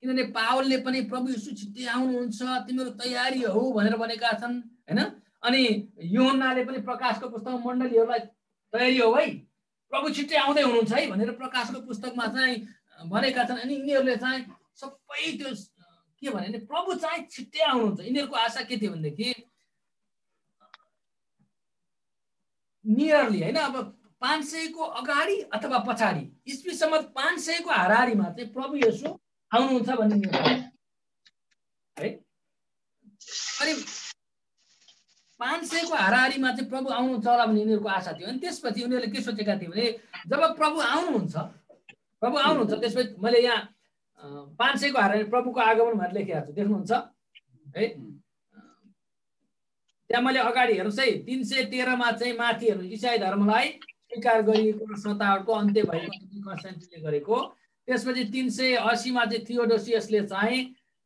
किनभने पावलले पनि प्रभु येशू छिट्टै आउनुहुन्छ, तिमीहरू तयारी हो भनेर भनेका छन् हैन। अनि यूहन्नाले पनि प्रकाशको पुस्तकमा मण्डलीहरूलाई तयारी हो है, प्रभु छिट्टै आउँदै हुनुहुन्छ है भनेर प्रकाशको पुस्तकमा चाहिँ भनेका छन्। अनि यिनीहरूले चाहिँ सबै त्यो के भने प्रभु चाहिँ छिट्टै आउनुहुन्छ। यिनीहरूको आशा के थियो भनेदेखि नियरली हैन, अब 500 को अगाडि अथवा पछाडि ईस्वीसम्म 500 को हाराहारीमा चाहिँ प्रभु येशू आउनुहुन्छ भन्ने है। अनि 500 को हाराहारीमा चाहिँ प्रभु आउनुहुन्छ होला भन्ने यिनीहरूको आशा थियो। अनि त्यसपछि उनीहरूले के सोचेका थिए भने जब प्रभु आउनुहुन्छ त्यसपछि मैले यहाँ 500 को हाराहारी प्रभुको आगमन भनेर लेखेको छु, देख्नुहुन्छ है। त्यहाँ मैले अगाडि हेर्नुहोस् है, 313 मा चाहिँ माथि हेर्नु, इसाई धर्मलाई स्वीकार गरिएको र सतावटको अन्त्य भएको कन्स्टेन्टिनले गरेको। त्यसपछि 380 मा चाहिँ थियोडोसियसले चाहिँ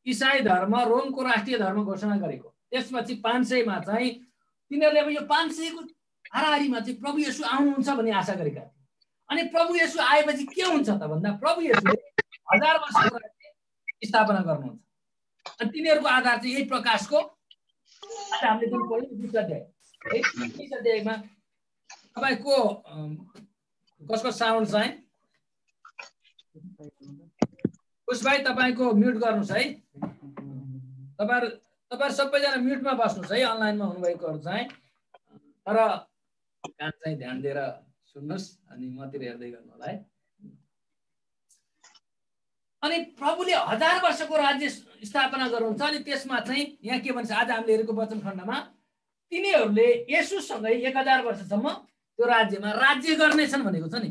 इसाई धर्म रोमको राष्ट्रिय धर्म घोषणा गरेको। त्यसपछि 500 मा चाहिँ तिनीहरूले अब यो 500 को हाराहारीमा चाहिँ प्रभु येशू आउनुहुन्छ भन्ने आशा गरेका थिए। अनि प्रभु येशू आएपछि के हुन्छ त भन्दा प्रभु येशूले 1000 वर्षको राज्य स्थापना गर्नुहुन्छ। अनि तिनीहरूको आधार चाहिँ यही प्रकाशको आज हामीले जुन पढ्यौँ 20 अध्याय है, 20 अध्यायमा तपाईको कसको साउन्ड चाहिँ उस भाइ तपाईको म्युट गर्नुस् है। तपाईहरु सबैजना म्युटमा बस्नुस् है, अनलाइनमा हुनुभएकोहरु चाहिँ। तर कान चाहिँ ध्यान दिएर सुन्नुस् अनि मतिर हेर्दै गर्नु होला है। अनि प्रभुले 1000 वर्षको राज्य स्थापना गर्नुहुन्छ। अनि त्यसमा चाहिँ यहाँ के भन्छ आज हामीले हेरेको वचन खण्डमा तिनीहरूले येशूसँगै 1000 वर्षसम्म त्यो राज्यमा राज्य गर्नेछन् भनेको छ नि।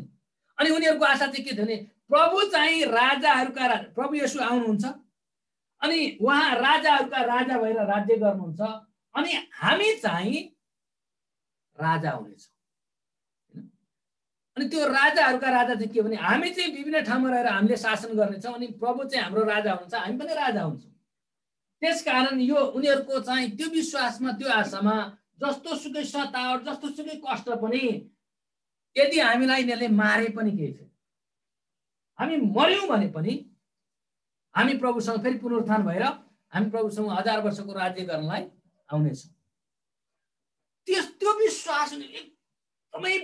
अनि उनीहरूको आशा चाहिँ के थियो भने प्रभु चाहिँ राजाहरूका राजा प्रभु येशू आउनुहुन्छ अनि उहाँ राजाहरूका राजा भएर राज्य गर्नुहुन्छ अनि हामी चाहिँ राजा हुनेछौँ। अनि त्यो राजाहरूका राजा चाहिँ के भने हामी चाहिँ विभिन्न ठाउँमा रहेर हामीले शासन गर्नेछौँ अनि प्रभु चाहिँ हाम्रो राजा हुनुहुन्छ, हामी पनि राजा हुन्छौँ। त्यसकारण यो उनीहरूको चाहिँ त्यो विश्वासमा त्यो आशामा जस्तो सुकै सतावट जस्तो सुकै कष्ट पनि यदि हामीलाई यिनीहरूले मारे पनि केही छैन, हामी मर्यौँ भने पनि हामी प्रभुसँग फेरि पुनरुत्थान भएर हामी प्रभुसँग 1000 वर्षको राज्य गर्नलाई आउनेछौँ। त्यो विश्वास एकदमै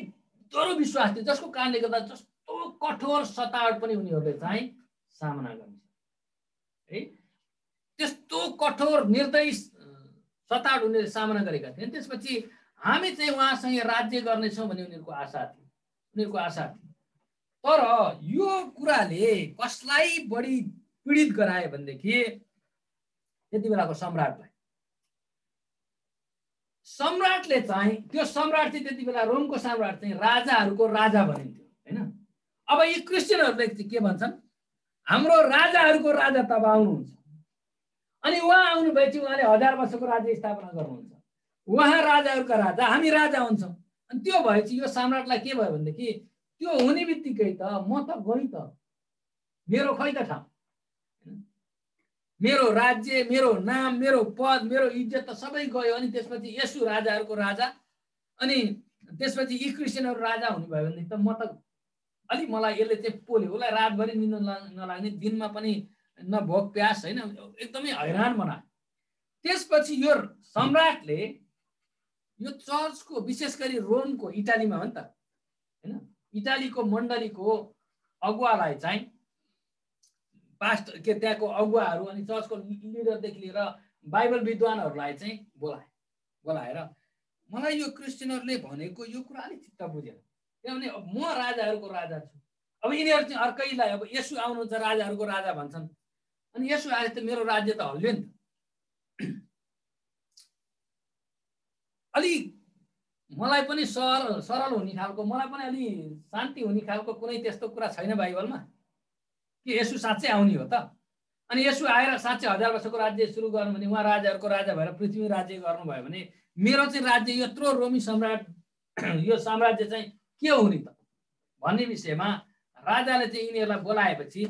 दह्रो विश्वास थियो जसको कारणले गर्दा जस्तो कठोर सतावट पनि उनीहरूले चाहिँ सामना गर्छ है। त्यस्तो कठोर निर्दयी सतावट उनीहरूले सामना गरेका थिए। त्यसपछि हामी चाहिँ उहाँसँग राज्य गर्नेछौँ भन्ने उनीहरूको आशा थियो। तर यो कुराले कसलाई बढी पीडित गरायो भनेदेखि त्यति बेलाको सम्राटले चाहिँ त्यो सम्राट चाहिँ त्यति बेला रोमको सम्राट चाहिँ राजाहरूको राजा भनिन्थ्यो हैन। अब यी क्रिस्चियनहरूले के भन्छन्, हाम्रो राजाहरूको राजा तब आउनुहुन्छ अनि उहाँ आउनु भएपछि उहाँले 1000 वर्षको राज्य स्थापना गर्नुहुन्छ। उहाँ राजाहरूका राजा, हामी राजा हुन्छौँ। अनि त्यो भएपछि यो सम्राटलाई के भयो भनेदेखि त्यो हुने बित्तिकै त म त गएँ त, मेरो खै त ठाउँ, मेरो राज्य, मेरो नाम, मेरो पद, मेरो इज्जत त सबै गयो। अनि त्यसपछि येशू राजाहरूको राजा अनि त्यसपछि यी क्रिस्चियनहरू राजा हुनुभयो भनेदेखि त म त अलि मलाई यसले चाहिँ पोल्यो, उसलाई रातभरि निन्द नलाग्ने, दिनमा पनि न भोक प्यास होइन, एकदमै हैरान बनायो। त्यसपछि यो सम्राटले यो चर्चको विशेष गरी रोमको इटालीमा हो नि त हैन, इटालीको मण्डलीको अगुवालाई चाहिँ पास्ट के त्यहाँको अगुवाहरू अनि चर्चको लिडरदेखि लिएर बाइबल विद्वानहरूलाई चाहिँ बोलाएर मलाई यो क्रिस्चियनहरूले भनेको यो कुरा अलिक चित्त बुझेन, किनभने अब म राजाहरूको राजा छु। अब यिनीहरू चाहिँ अर्कैलाई अब येशू आउनुहुन्छ राजाहरूको राजा भन्छन् अनि येशू आए त मेरो राज्य त हल्लियो नि त। अलि मलाई पनि सरल हुने खालको, मलाई पनि अलि शान्ति हुने खालको कुनै त्यस्तो कुरा छैन बाइबलमा कि येशू साँच्चै आउने हो त। अनि येशू आएर साँच्चै 1000 वर्षको राज्य सुरु गर्नु भने उहाँ राजाहरूको राजा भएर पृथ्वी राज्य गर्नुभयो भने मेरो चाहिँ राज्य यत्रो रोमी सम्राट यो साम्राज्य चाहिँ के हुने त भन्ने विषयमा राजाले चाहिँ यिनीहरूलाई बोलाएपछि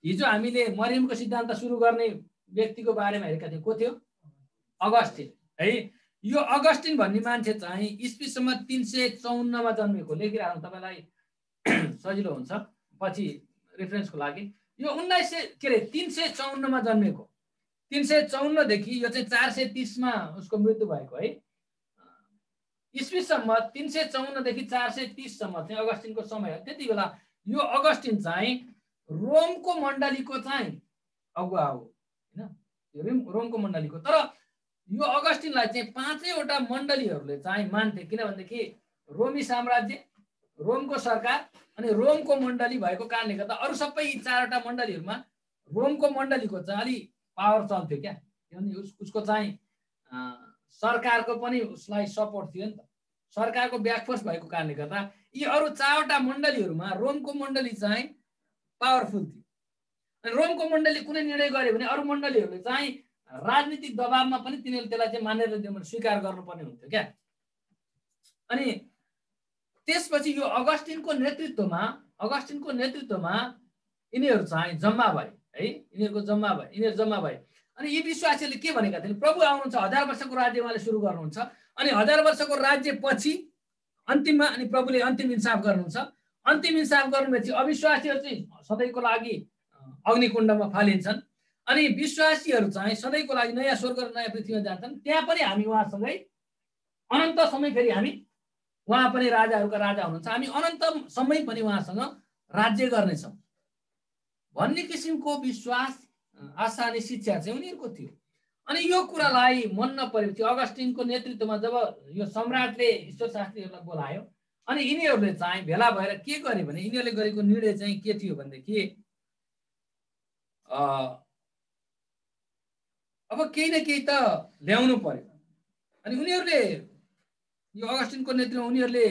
हिजो हामीले मरियमको सिद्धान्त सुरु गर्ने व्यक्तिको बारेमा हेरेका थियौँ। को थियो? अगस्टिन है। यो अगस्टिन भन्ने मान्छे चाहिँ ईस्वीसम्म 354 मा जन्मेको, लेखिराख्नु तपाईँलाई सजिलो हुन्छ पछि रेफरेन्सको लागि। यो 354 मा जन्मेको, 354 देखि यो चाहिँ 430 मा उसको मृत्यु भएको है। ईस्वीसम्म 354 देखि 430 सम्म चाहिँ अगस्टिनको समय हो। त्यति बेला यो अगस्टिन चाहिँ रोमको मण्डलीको चाहिँ अगुवा हो हैन, रोमको मण्डलीको। तर यो अगस्टिनलाई चाहिँ 5वटा मण्डलीहरूले चाहिँ मान्थे, किनभनेदेखि रोमी साम्राज्य, रोमको सरकार अनि रोमको मण्डली भएको कारणले गर्दा अरू सबै यी 4वटा मण्डलीहरूमा रोमको मण्डलीको चाहिँ अलि पावर चल्थ्यो क्या, किनभने उसको चाहिँ सरकारको पनि उसलाई सपोर्ट थियो नि त, सरकारको ब्याकफोर्स भएको कारणले गर्दा यी अरू 4वटा मण्डलीहरूमा रोमको मण्डली चाहिँ पावरफुल थियो। अनि रोमको मण्डली कुनै निर्णय गर्यो भने अरू मण्डलीहरूले चाहिँ राजनीतिक दबावमा पनि तिनीहरूले त्यसलाई चाहिँ मान्यता दिनु, स्वीकार गर्नुपर्ने हुन्थ्यो क्या। अनि त्यसपछि यो अगस्टिनको नेतृत्वमा यिनीहरू चाहिँ जम्मा भए है, यिनीहरू जम्मा भए। अनि यी विश्वासीहरूले के भनेका थिए, प्रभु आउनुहुन्छ, 1000 वर्षको राज्य उहाँले सुरु गर्नुहुन्छ, अनि 1000 वर्षको राज्य पछि अन्तिममा अनि प्रभुले अन्तिम इन्साफ गर्नुहुन्छ। अन्तिम इन्साफ गर्नुपछि अविश्वासीहरू चाहिँ सधैँको लागि अग्निकुण्डमा फालिन्छन्, अनि विश्वासीहरू चाहिँ सधैँको लागि नयाँ स्वर्ग र नयाँ पृथ्वीमा जान्छन्। त्यहाँ पनि हामी उहाँसँगै अनन्त समय फेरि हामी, उहाँ पनि राजाहरूका राजा हुनुहुन्छ, हामी अनन्त समय पनि उहाँसँग राज्य गर्नेछौँ भन्ने किसिमको विश्वास, आशा अनि शिक्षा चाहिँ उनीहरूको थियो। अनि यो कुरालाई मन नपरेपछि अगस्टिनको नेतृत्वमा जब यो सम्राटले ईश्वर शास्त्रीहरूलाई बोलायो, अनि यिनीहरूले चाहिँ भेला भएर के गरे भने यिनीहरूले गरेको निर्णय चाहिँ के थियो भनेदेखि अब केही न केही त ल्याउनु पर्यो। अनि उनीहरूले यो अगस्टिनको नेतृत्वमा उनीहरूले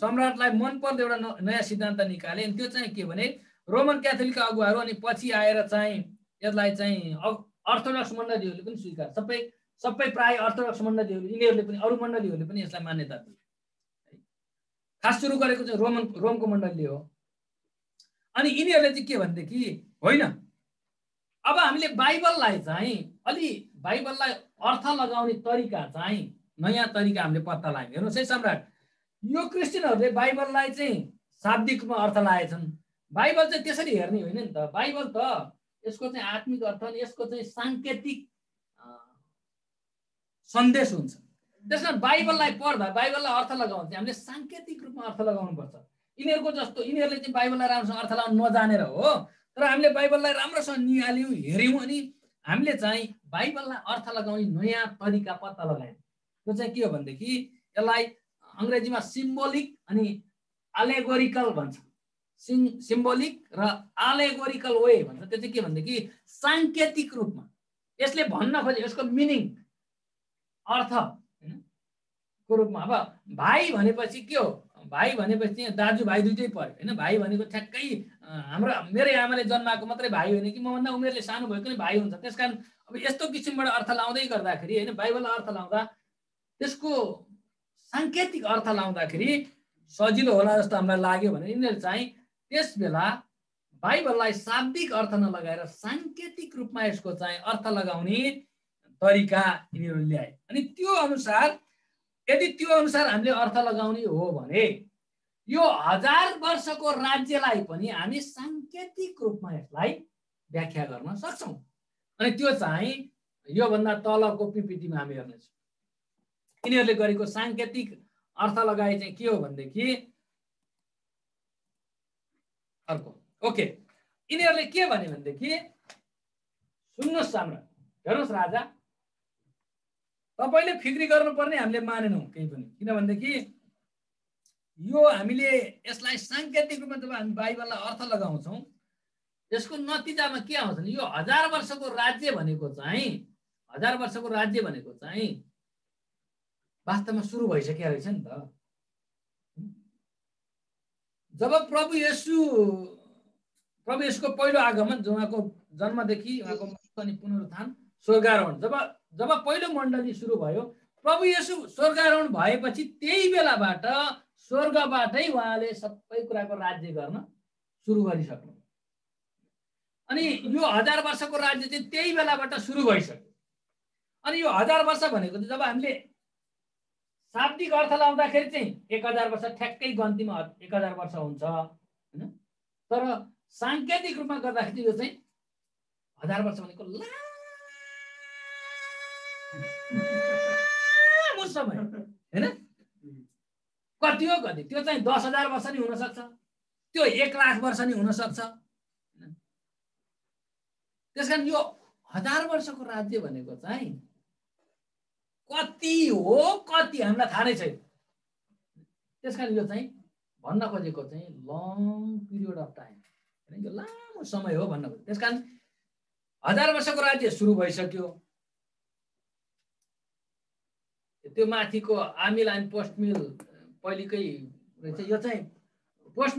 सम्राटलाई मन पर्दो एउटा नयाँ सिद्धान्त निकाले। अनि त्यो चाहिँ के भने रोमन क्याथोलिकका अगुवाहरू अनि पछि आएर चाहिँ यसलाई चाहिँ अर्थोडक्स मण्डलीहरूले पनि स्वीकार, सबै प्राय अर्थोडक्स मण्डलीहरू, यिनीहरूले पनि, अरू मण्डलीहरूले पनि यसलाई मान्यता दिए। खास सुरु गरेको चाहिँ रोमको मण्डलीले हो। अनि यिनीहरूले चाहिँ के भनेदेखि होइन, अब हामीले बाइबललाई अर्थ लगाउने तरिका चाहिँ नयाँ तरिका हामीले पत्ता लाग्यो। हेर्नुहोस् है सम्राट, यो क्रिस्चियनहरूले बाइबललाई चाहिँ शाब्दिक रूपमा अर्थ लगाएछन्। बाइबल चाहिँ त्यसरी हेर्ने होइन नि त, बाइबल त यसको चाहिँ आत्मिक अर्थ अनि यसको चाहिँ साङ्केतिक सन्देश हुन्छ। त्यसमा बाइबललाई पढ्दा, बाइबललाई अर्थ लगाउँदा चाहिँ हामीले साङ्केतिक रूपमा अर्थ लगाउनुपर्छ। यिनीहरूको जस्तो यिनीहरूले चाहिँ बाइबललाई राम्रोसँग अर्थ लगाउन नजानेर हो, तर हामीले बाइबललाई राम्रोसँग निहाल्यौँ, हेऱ्यौँ, अनि हामीले चाहिँ बाइबललाई अर्थ लगाउने नयाँ तरिका पत्ता लगायौँ। त्यो चाहिँ के हो भनेदेखि यसलाई अङ्ग्रेजीमा सिम्बोलिक अनि एलेगोरिकल भन्छ, सिम्बोलिक र एलेगोरिकल वे भन्छ। त्यो चाहिँ के भनेदेखि साङ्केतिक रूपमा यसले भन्न खोजे, यसको मिनिङ अर्थ को रूपमा। अब भाइ भनेपछि के हो, भाइ भनेपछि दाजुभाइ दुइटै पर्यो होइन। भाइ भनेको ठ्याक्कै मेरै आमाले जन्माएको मात्रै भाइ होइन कि मभन्दा उमेरले सानो भएको नि भाइ हुन्छ। त्यस कारण अब यस्तो किसिमबाट अर्थ लाउँदै गर्दाखेरि होइन, बाइबललाई अर्थ लाउँदा त्यसको साङ्केतिक अर्थ लाउँदाखेरि सजिलो होला जस्तो हामीलाई लाग्यो भने यिनीहरू चाहिँ त्यस बेला बाइबललाई शाब्दिक अर्थ नलगाएर साङ्केतिक रूपमा यसको चाहिँ अर्थ लगाउने तरिका यिनीहरू ल्याए। अनि यदि त्यो अनुसार हामीले अर्थ लगाउने हो भने यो 1000 वर्षको राज्यलाई पनि हामी साङ्केतिक रूपमा यसलाई व्याख्या गर्न सक्छौँ। अनि त्यो चाहिँ योभन्दा तलको पिपिटीमा हामी हेर्नेछौँ। यिनीहरूले गरेको साङ्केतिक अर्थ लगाए चाहिँ के हो भनेदेखि अर्को, ओके, यिनीहरूले के भने भनेदेखि सुन्नुहोस् सम्राट, हेर्नुहोस् राजा, तपाईँले फिक्री गर्नुपर्ने हामीले मानेनौँ केही पनि, किनभनेदेखि यो हामीले यसलाई साङ्केतिक रूपमा जब हामी बाइबललाई अर्थ लगाउँछौँ यसको नतिजामा के आउँछ भने यो 1000 वर्षको राज्य भनेको चाहिँ वास्तवमा सुरु भइसकेको रहेछ नि त। जब प्रभु येशूको पहिलो आगमन, उहाँको जन्मदेखि उहाँको मृत्यु अनि पुनरुत्थान, स्वर्गारोहण, जब पहिलो मण्डली सुरु भयो, प्रभु येशू स्वर्गारोहण भएपछि त्यही बेलाबाट स्वर्गबाटै उहाँले सबै कुराको राज्य गर्न सुरु गरिसक्नु। अनि यो 1000 वर्षको राज्य चाहिँ त्यही बेलाबाट सुरु भइसक्यो। अनि यो 1000 वर्ष भनेको चाहिँ जब हामीले शाब्दिक अर्थ लाउँदाखेरि चाहिँ 1000 वर्ष ठ्याक्कै गन्तीमा 1000 वर्ष हुन्छ होइन। तर सांकेतिक रूपमा गर्दाखेरि यो चाहिँ 1000 वर्ष भनेको लामो समय हैन। कति हो कति त्यो चाहिँ 10,000 वर्ष नि हुन सक्छ, त्यो 1 लाख वर्ष नि हुन सक्छ। त्यसकारण यो 1000 वर्षको राज्य भनेको चाहिँ कति हो कति हामीलाई थाहा नै छैन। त्यसकारण यो चाहिँ भन्न खोजेको चाहिँ लङ पिरियड अफ टाइम हैन, यो लामो समय हो भन्न खोजेको। त्यसकारण 1000 वर्षको राज्य सुरु भइसक्यो। त्यो माथिको आमिल एन्ड पोस्ट मिल पहिलेकै रहेछ। यो चाहिँ पोस्ट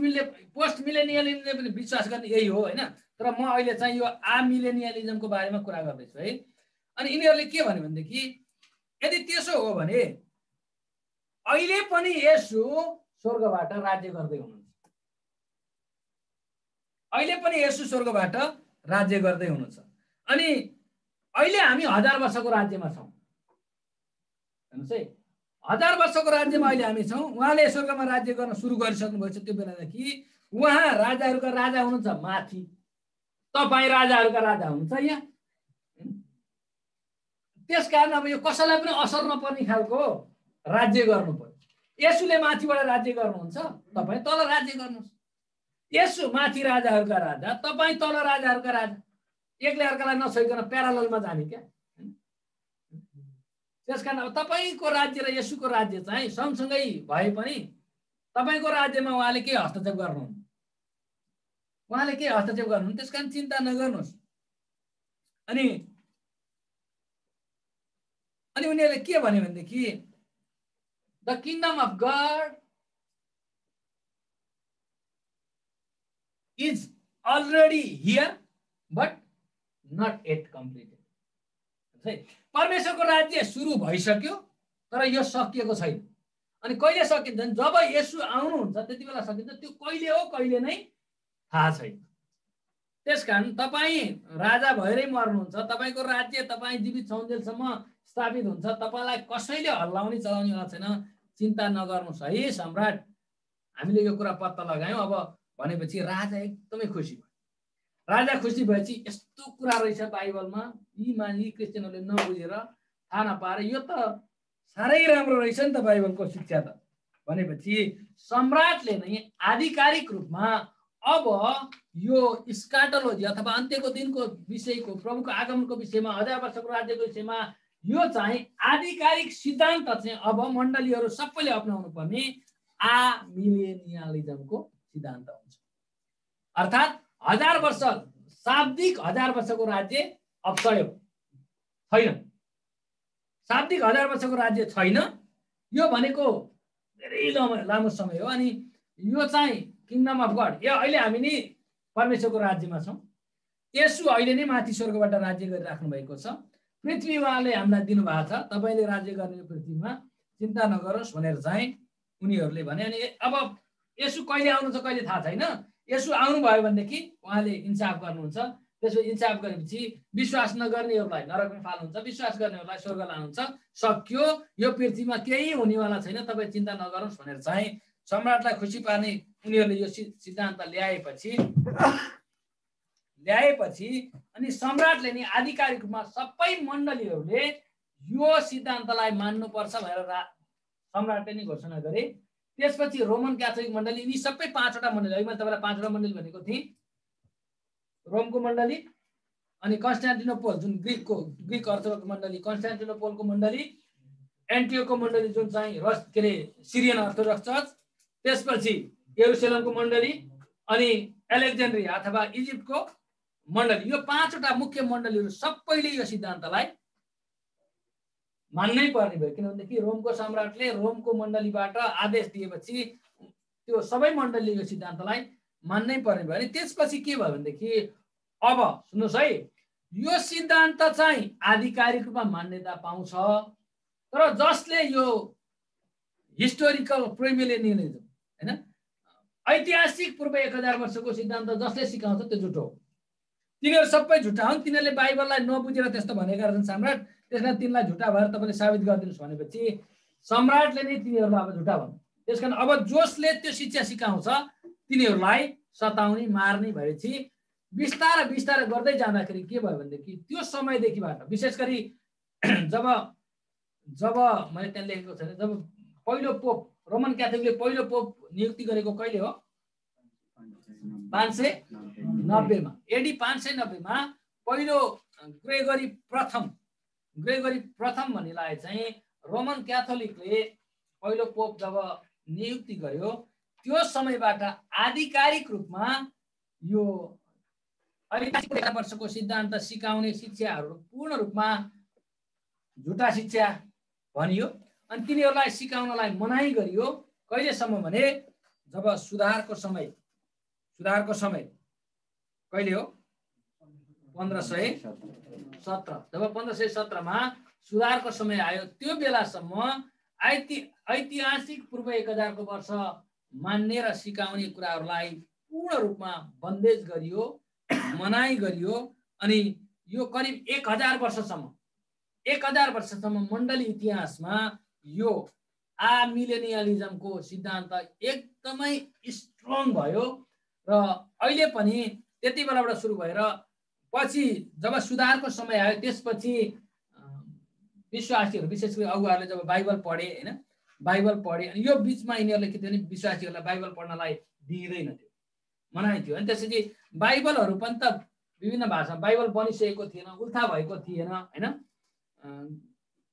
मिलेनियलिजमले पनि विश्वास गर्ने यही हो हैन। तर म अहिले चाहिँ यो मिलेनियलिजमको बारेमा कुरा गर्दैछु है। अनि यिनीहरूले के भन्यो भनेदेखि यदि त्यसो हो भने अहिले पनि येशू स्वर्गबाट राज्य गर्दै हुनुहुन्छ। अहिले पनि येशू स्वर्गबाट राज्य गर्दै हुनुहुन्छ। अनि अहिले हामी 1000 वर्षको राज्यमा छौँ। हेर्नुहोस् है, 1000 वर्षको राज्यमा अहिले हामी छौँ। उहाँले स्वर्गमा राज्य गर्न सुरु गरिसक्नु भएको छ। त्यो बेलादेखि उहाँ राजाहरूका राजा हुनुहुन्छ माथि, तपाईँ राजाहरूका राजा हुनुहुन्छ यहाँ। त्यसकारण अब यो कसैलाई पनि असर नपर्ने खालको राज्य गर्नु पर्यो। येशूले माथिबाट राज्य गर्नुहुन्छ, तपाईँ तल राज्य गर्नुहोस्। येशू माथि राजाहरूका राजा, तपाईँ तल राजाहरूका राजा। एकले अर्कालाई नछोइकन प्याराललमा जाने क्या। त्यसकारण अब तपाईँको राज्य र येशूको राज्य चाहिँ सँगसँगै भए पनि तपाईँको राज्यमा उहाँले के हस्तक्षेप गर्नुहुन्न, उहाँले के हस्तक्षेप गर्नुहुन्न। त्यसकारण चिन्ता नगर्नुहोस्। अनि उनीहरूले के भन्यो भनेदेखि the kingdom of God is already here but not at completed. परमेश्वरको राज्य सुरु भइसक्यो तर यो सकिएको छैन। अनि कहिले सकिन्छ, जब येशू आउनुहुन्छ त्यति बेला सकिन्छ। त्यो कहिले हो कहिले नै थाहा छैन। त्यसकारण तपाईँ राजा भएरै मर्नुहुन्छ, तपाईँको राज्य तपाईँ जीवित छौन्जेलसम्म स्थापित हुन्छ। तपाईँलाई कसैले हल्लाउने चलाउनेवाला छैन। चिन्ता नगर्नुहोस् है सम्राट। हामीले यो कुरा पत्ता लगायौँ। अब भनेपछि राजा एकदमै खुसी भयो। राजा खुसी भएपछि यस्तो कुरा रहेछ बाइबलमा, यी क्रिस्चियनहरूले नबुझेर थाहा नपाएर यो त साह्रै राम्रो रहेछ नि त बाइबलको शिक्षा त भनेपछि सम्राटले नै आधिकारिक रूपमा अब यो स्काटोलोजी अथवा अन्त्यको दिनको विषयको, प्रभुको आगमनको विषयमा, 1000 वर्षको राज्यको विषयमा यो चाहिँ आधिकारिक सिद्धान्त चाहिँ अब मण्डलीहरू सबैले अपनाउनु पर्ने मिलेनियलिजमको सिद्धान्त हुन्छ। अर्थात् 1000 वर्ष, शाब्दिक 1000 वर्षको राज्य अब छैन। शाब्दिक 1000 वर्षको राज्य छैन। यो भनेको धेरै लामो समय हो। अनि यो चाहिँ किङडम अफ गड, यो अहिले हामी नि परमेश्वरको राज्यमा छौँ। येशू अहिले नै माथि स्वर्गबाट राज्य गरिराख्नु भएको छ। पृथ्वी उहाँले हामीलाई दिनुभएको छ, तपाईँले राज्य गर्ने यो पृथ्वीमा, चिन्ता नगरोस् भनेर चाहिँ उनीहरूले भने। अनि अब येशू कहिले आउनुहुन्छ कहिले थाहा छैन। येशू आउनुभयो भनेदेखि उहाँले इन्साफ गर्नुहुन्छ। त्यसपछि इन्साफ गरेपछि विश्वास नगर्नेहरूलाई नरकमा फाल्नुहुन्छ, विश्वास गर्नेहरूलाई स्वर्ग लानुहुन्छ। सक्यो, यो पृथ्वीमा केही हुनेवाला छैन, तपाईँ चिन्ता नगर्नुहोस् भनेर चाहिँ सम्राटलाई खुसी पार्ने उनीहरूले यो सिद्धान्त ल्याएपछि अनि सम्राटले नि आधिकारिक रूपमा सबै मण्डलीहरूले यो सिद्धान्तलाई मान्नुपर्छ भनेर सम्राटले नि घोषणा गरे। त्यसपछि रोमन क्याथोलिक मण्डली, यी सबै 5वटा मण्डली, अहिले मैले तपाईँलाई 5वटा मण्डली भनेको थिएँ। रोमको मण्डली, अनि कन्स्टान्टिनोपल जुन ग्रिक अर्थडक्स मण्डली, कन्स्टान्टिनोपलको मण्डली, एन्टियोको मण्डली जुन चाहिँ सिरियन अर्थडक्स चर्च, त्यसपछि यरुशलेमको मण्डली, अनि एलेक्जेन्ड्रिया अथवा इजिप्टको मण्डली। यो 5वटा मुख्य मण्डलीहरू सबैले यो सिद्धान्तलाई मान्नै पर्ने भयो। किनभनेदेखि रोमको सम्राटले रोमको मण्डलीबाट आदेश दिएपछि त्यो सबै मण्डलीले यो सिद्धान्तलाई मान्नै पर्ने भयो। अनि त्यसपछि के भयो भनेदेखि अब सुन्नुहोस् है, यो सिद्धान्त चाहिँ आधिकारिक रूपमा मान्यता पाउँछ। तर जसले यो हिस्टोरिकल प्रिमिलेनियलिजम हैन, ऐतिहासिक पूर्व 1000 वर्षको सिद्धान्त जसले सिकाउँछ त्यो झुटो हो। तिनीहरू सबै झुटा हुन्। तिनीहरूले बाइबललाई नबुझेर त्यस्तो भनेका रहेछन् सम्राट। त्यसकारण तिनलाई झुटा भएर तपाईँले साबित गरिदिनुहोस् भनेपछि सम्राटले नै तिनीहरूलाई अब झुटा भन्नु। त्यसकारण अब जसले त्यो शिक्षा सिकाउँछ तिनीहरूलाई सताउने मार्ने भएपछि बिस्तारै बिस्तारै गर्दै जाँदाखेरि के भयो भनेदेखि त्यो समयदेखिबाट विशेष गरी जब जब मैले त्यहाँ लेखेको छैन, जब पहिलो पोप रोमन क्याथोलिकले पहिलो पोप नियुक्ति गरेको कहिले हो? 590 मा। एडी 590 मा पहिलो ग्रेगरी प्रथम भन्नेलाई चाहिँ रोमन क्याथोलिकले पहिलो पोप जब नियुक्ति गर्यो त्यो समयबाट आधिकारिक रूपमा यो 80 वर्षको सिद्धान्त सिकाउने शिक्षाहरू पूर्ण रूपमा झुटा शिक्षा भनियो। अनि तिनीहरूलाई सिकाउनलाई मनाही गरियो। कहिलेसम्म भने जब सुधारको समय कहिले हो? 1517। जब 1517 मा सुधारको समय आयो त्यो बेलासम्म ऐतिहासिक पूर्व 1000 वर्ष मान्ने र सिकाउने कुराहरूलाई पूर्ण रूपमा बन्देज गरियो, मनाही गरियो। अनि यो करिब 1000 वर्षसम्म मण्डली इतिहासमा यो आमिलेनियलिजमको सिद्धान्त एकदमै स्ट्रङ भयो र अहिले पनि त्यति बेलाबाट सुरु भएर पछि जब सुधारको समय आयो त्यसपछि विश्वासीहरू विशेष गरी अगुवाहरूले जब बाइबल पढे हैन, बाइबल पढे अनि यो बिचमा यिनीहरूले के थियो भने विश्वासीहरूलाई बाइबल पढ्नलाई दिइँदैन थियो, मनाइ थियो। अनि त्यसपछि बाइबलहरू पनि त विभिन्न भाषामा बाइबल बनिसकेको थिएन, उल्था भएको थिएन हैन।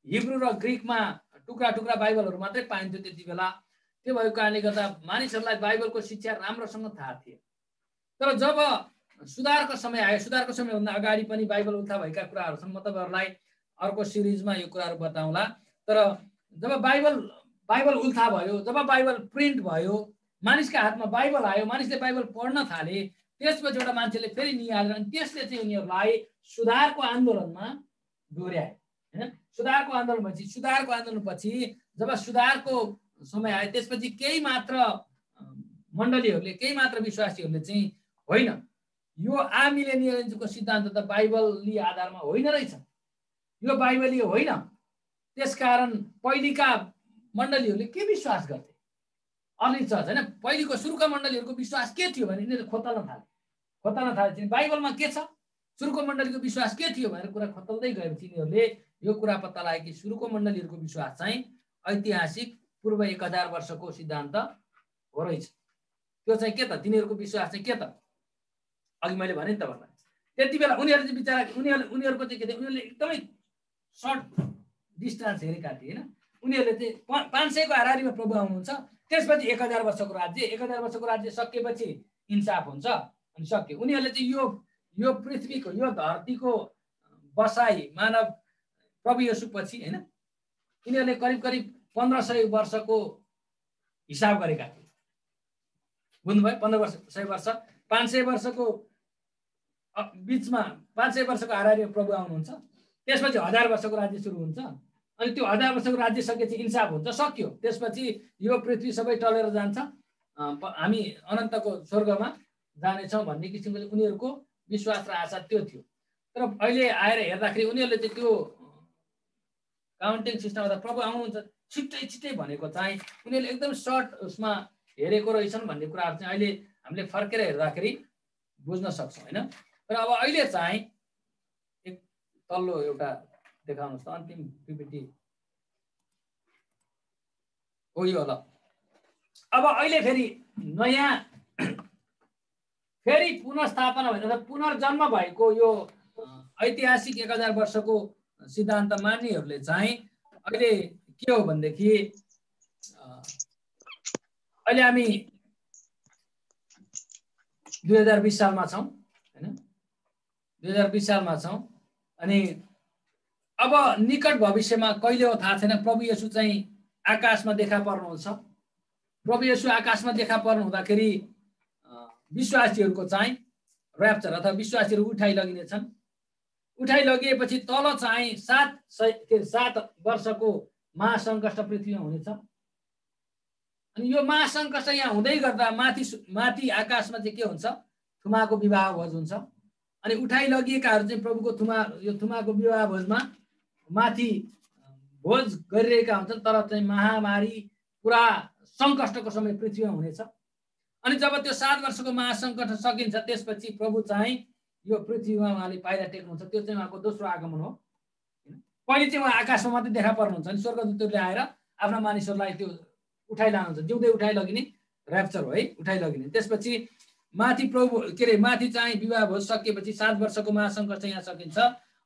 हिब्रू र ग्रिकमा टुक्रा टुक्रा बाइबलहरू मात्रै पाइन्थ्यो त्यति बेला। त्यो भएको कारणले गर्दा मानिसहरूलाई बाइबलको शिक्षा राम्रोसँग थाहा थिएन। तर जब सुधारको समय आयो, सुधारको समयभन्दा अगाडि पनि बाइबल उल्था भएका कुराहरूसँग म तपाईँहरूलाई अर्को सिरिजमा यो कुराहरू बताउँला। तर जब बाइबल उल्था भयो, जब बाइबल प्रिन्ट भयो, मानिसका हातमा बाइबल आयो, मानिसले बाइबल पढ्न थाले, त्यसपछि एउटा मान्छेले फेरि निहालेर अनि त्यसले चाहिँ उनीहरूलाई सुधारको आन्दोलनमा डोर्याए हैन। सुधारको आन्दोलनपछि जब सुधारको समय आयो त्यसपछि केही मात्र मण्डलीहरूले, केही मात्र विश्वासीहरूले चाहिँ होइन, यो आमिलेनियलिजमको सिद्धान्त त बाइबली आधारमा होइन रहेछ, यो बाइबली होइन। त्यसकारण पहिलेका मण्डलीहरूले के विश्वास गर्थे? अर्ली चर्च हैन, पहिलेको सुरुका मण्डलीहरूको विश्वास के थियो भने यिनीहरूले खोतल्न थाले। बाइबलमा के छ, सुरुको मण्डलीको विश्वास के थियो भनेर कुरा खोतल्दै गएपछि यिनीहरूले यो कुरा पत्ता लाग्यो कि सुरुको मण्डलीहरूको विश्वास चाहिँ ऐतिहासिक पूर्व 1000 वर्षको सिद्धान्त हो रहेछ। त्यो चाहिँ के त? तिनीहरूको विश्वास चाहिँ के त? अघि मैले भने नि तपाईँलाई त्यति बेला उनीहरू चाहिँ बिचरा उनीहरूको चाहिँ के थियो, उनीहरूले एकदमै सर्ट डिस्टेन्स हेरेका थिए हैन। उनीहरूले चाहिँ 500 को हाराहारीमा प्रभु आउनुहुन्छ, त्यसपछि 1000 वर्षको राज्य सकिएपछि इन्साफ हुन्छ अनि सक्यो। उनीहरूले चाहिँ यो पृथ्वीको, यो धरतीको बसाई मानव प्रभु येशू पछि हैन, यिनीहरूले करिब 1500 वर्षको हिसाब गरेका थिए। बुझ्नुभयो? 1500 वर्ष, 500 वर्षको बिचमा 500 वर्षको हाराहारीमा प्रभु आउनुहुन्छ, त्यसपछि 1000 वर्षको राज्य सुरु हुन्छ अनि त्यो 1000 वर्षको राज्य सकेपछि इन्साफ हुन्छ, सक्यो। त्यसपछि यो पृथ्वी सबै टलेर जान्छ, हामी अनन्तको स्वर्गमा जानेछौँ भन्ने किसिमको उनीहरूको विश्वास र आशा त्यो थियो। तर अहिले आएर हेर्दाखेरि उनीहरूले चाहिँ त्यो काउन्टिङ सिस्टममा प्रभु आउनुहुन्छ छिट्टै भनेको चाहिँ उनीहरूले एकदम सर्ट उसमा हेरेको रहेछन् भन्ने कुराहरू चाहिँ अहिले हामीले फर्केर हेर्दाखेरि बुझ्न सक्छौँ हैन। तर अब अहिले चाहिँ एक तल्लो एउटा देखाउनुहोस् त, अन्तिम पिपिटी हो यो ल। अब अहिले फेरि नयाँ फेरि पुनर्स्थापना भनेर पुनर्जन्म भएको यो ऐतिहासिक 1000 वर्षको सिद्धान्त मान्नेहरूले चाहिँ अहिले के हो भनेदेखि अहिले हामी 2020 सालमा छौँ हैन, 2020 सालमा छौँ। अनि अब निकट भविष्यमा कहिले हो थाहा छैन, प्रभु येशू चाहिँ आकाशमा देखा पर्नुहुन्छ। प्रभु येशू आकाशमा देखा पर्नु हुँदाखेरि विश्वासीहरूको चाहिँ र्याप्चर अथवा विश्वासीहरू उठाइ लगिनेछन्। उठाइ लगिएपछि तल चाहिँ 7 वर्षको महासङ्कष्ट पृथ्वीमा हुनेछ। अनि यो महासङ्कष्ट यहाँ हुँदै गर्दा माथि आकाशमा चाहिँ के हुन्छ, थुमाको विवाह भोज हुन्छ। अनि उठाइ लगिएकाहरू चाहिँ प्रभुको थुमाको विवाह भोजमा माथि भोज गरिरहेका हुन्छन्। तर चाहिँ महामारी पुरा सङ्कष्टको समय पृथ्वीमा हुनेछ। अनि जब त्यो 7 वर्षको महासङ्कट सकिन्छ त्यसपछि प्रभु चाहिँ यो पृथ्वीमा उहाँले पाइला टेक्नुहुन्छ। त्यो चाहिँ उहाँको दोस्रो आगमन हो। पहिले चाहिँ उहाँ आकाशमा मात्रै देखा पर्नुहुन्छ अनि स्वर्गदूतहरूले आएर आफ्ना मानिसहरूलाई त्यो उठाइलानुहुन्छ, जिउँदै उठाइ लगिने ऱ्याप्चर हो है, उठाइ लगिने। त्यसपछि माथि प्रभु के अरे माथि चाहिँ विवाह भोज सकिएपछि 7 वर्षको महासङ्कट चाहिँ यहाँ सकिन्छ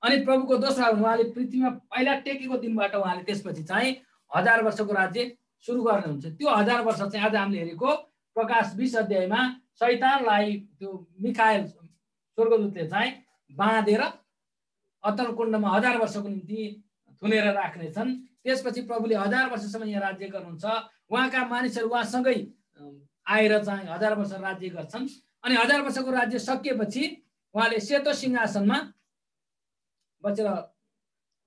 अनि प्रभुको दोस्रो आगमन उहाँले पृथ्वीमा पाइला टेकेको दिनबाट उहाँले त्यसपछि चाहिँ 1000 वर्षको राज्य सुरु गर्नुहुन्छ। त्यो 1000 वर्ष चाहिँ आज हामीले हेरेको प्रकाश 20 अध्यायमा शैतानलाई त्यो मिखाएल स्वर्गदूतले चाहिँ बाँधेर अतल कुण्डमा 1000 वर्षको निम्ति थुनेर राख्नेछन्। त्यसपछि प्रभुले 1000 वर्षसम्म यहाँ राज्य गर्नुहुन्छ। उहाँका मानिसहरू उहाँसँगै आएर चाहिँ 1000 वर्ष राज्य गर्छन् अनि 1000 वर्षको राज्य सकिएपछि उहाँले सेतो सिंहासनमा बसेर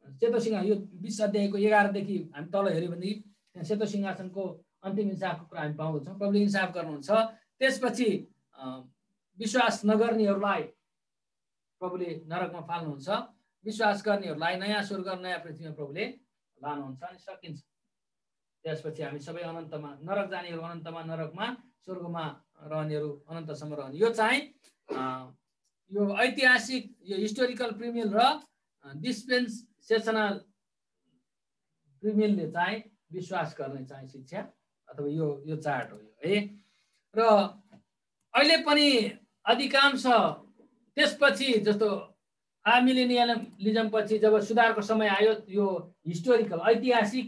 सेतो सिंहासन यो 20 अध्यायको 11 देखि हामी तल हेऱ्यौँ भनेदेखि त्यहाँ सेतो सिंहासनको अन्तिम इन्साफको कुरा हामी पाउँदछौँ। प्रभुले इन्साफ गर्नुहुन्छ। त्यसपछि विश्वास नगर्नेहरूलाई प्रभुले नरकमा फाल्नुहुन्छ। विश्वास गर्नेहरूलाई नयाँ स्वर्ग नयाँ पृथ्वीमा प्रभुले लानुहुन्छ अनि सकिन्छ। त्यसपछि हामी सबै अनन्तमा नरक जानेहरू अनन्तमा नरकमा, स्वर्गमा रहनेहरू अनन्तसम्म रहने। यो चाहिँ यो ऐतिहासिक यो हिस्टोरिकल प्रिमियल र डिस्पेन्सेसनल प्रिमियलले चाहिँ विश्वास गर्ने चाहिँ शिक्षा अथवा यो चार्ट हो है। र अहिले पनि अधिकांश त्यसपछि जस्तो मिलेनियलिजम पछि जब सुधारको समय आयो यो हिस्टोरिकल ऐतिहासिक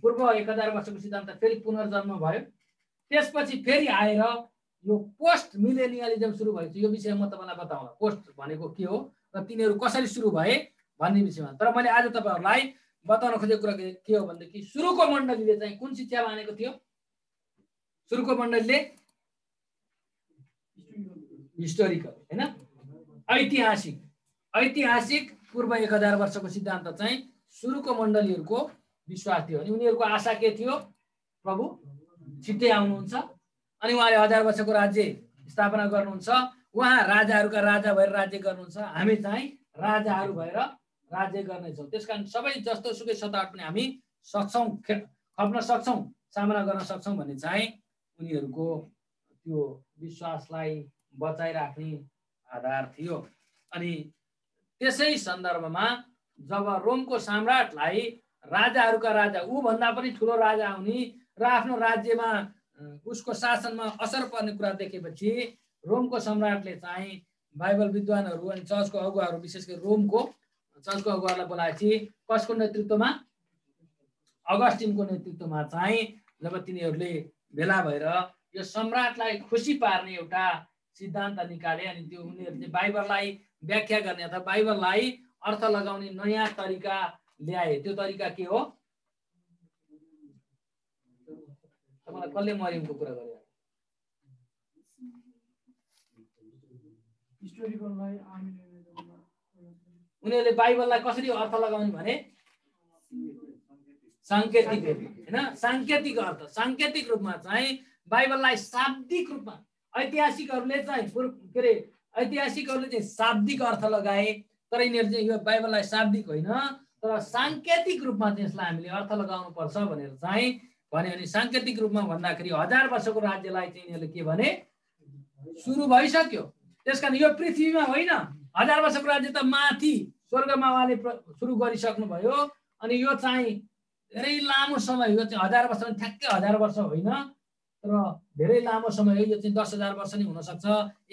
पूर्व 1000 वर्षको सिद्धान्त फेरि पुनर्जन्म भयो। त्यसपछि फेरि आएर यो पोस्ट मिलेनियलिजम सुरु भयो। यो विषयमा म तपाईँलाई बताउँला पोस्ट भनेको के हो र तिनीहरू कसरी सुरु भए भन्ने विषयमा। तर मैले आज तपाईँहरूलाई बताउन खोजेको कुरा के हो भनेदेखि सुरुको मण्डलीले चाहिँ कुन शिक्षा मानेको थियो? सुरुको मण्डलीले हिस्टोरिकल हैन, ऐतिहासिक पूर्व 1000 वर्षको सिद्धान्त चाहिँ सुरुको मण्डलीहरूको विश्वास थियो। अनि उनीहरूको आशा के थियो? प्रभु छिट्टै आउनुहुन्छ अनि उहाँले 1000 वर्षको राज्य स्थापना गर्नुहुन्छ। उहाँ राजाहरूका राजा भएर राज्य गर्नुहुन्छ। हामी चाहिँ राजाहरू भएर राज्य गर्नेछौँ। त्यसकारण सबै जस्तो सुकै सतावट पनि हामी सक्छौँ, खप्न सक्छौँ, सामना गर्न सक्छौँ भन्ने चाहिँ उनीहरूको त्यो विश्वासलाई बचाइराख्ने आधार थियो। अनि त्यसै सन्दर्भमा जब रोमको सम्राटलाई राजाहरूका राजा ऊभन्दा पनि ठुलो राजा आउने र आफ्नो राज्यमा उसको शासनमा असर पर्ने कुरा देखेपछि रोमको सम्राटले चाहिँ बाइबल विद्वानहरू अनि चर्चको अगुवाहरू विशेष गरी रोमको चर्चको अगुवाहरूलाई बोलाएपछि कसको नेतृत्वमा? अगस्टिनको नेतृत्वमा चाहिँ जब तिनीहरूले भेला भएर यो सम्राटलाई खुसी पार्ने एउटा सिद्धान्त निकाले अनि त्यो उनीहरूले बाइबललाई व्याख्या गर्ने अथवा बाइबललाई अर्थ लगाउने नयाँ तरिका ल्याए। त्यो तरिका के हो? तपाईँलाई कसले मरियमको कुरा गरे? उनीहरूले बाइबललाई कसरी अर्थ लगाउने भने साङ्केतिक हैन, साङ्केतिक अर्थ, साङ्केतिक रूपमा चाहिँ बाइबललाई शाब्दिक रूपमा ऐतिहासिकहरूले चाहिँ के अरे ऐतिहासिकहरूले चाहिँ शाब्दिक अर्थ लगाए। तर यिनीहरू चाहिँ यो बाइबललाई शाब्दिक होइन तर साङ्केतिक रूपमा चाहिँ यसलाई हामीले अर्थ लगाउनु पर्छ भनेर चाहिँ भने। अनि साङ्केतिक रूपमा भन्दाखेरि 1000 वर्षको राज्यलाई चाहिँ यिनीहरूले के भने सुरु भइसक्यो। त्यसकारण यो पृथ्वीमा होइन, 1000 वर्षको राज्य त माथि स्वर्गमा उहाँले सुरु गरिसक्नुभयो। अनि यो चाहिँ धेरै लामो समय, यो चाहिँ 1000 वर्ष ठ्याक्कै 1000 वर्ष होइन तर धेरै लामो समय हो। यो चाहिँ 10,000 वर्ष नै हुनसक्छ,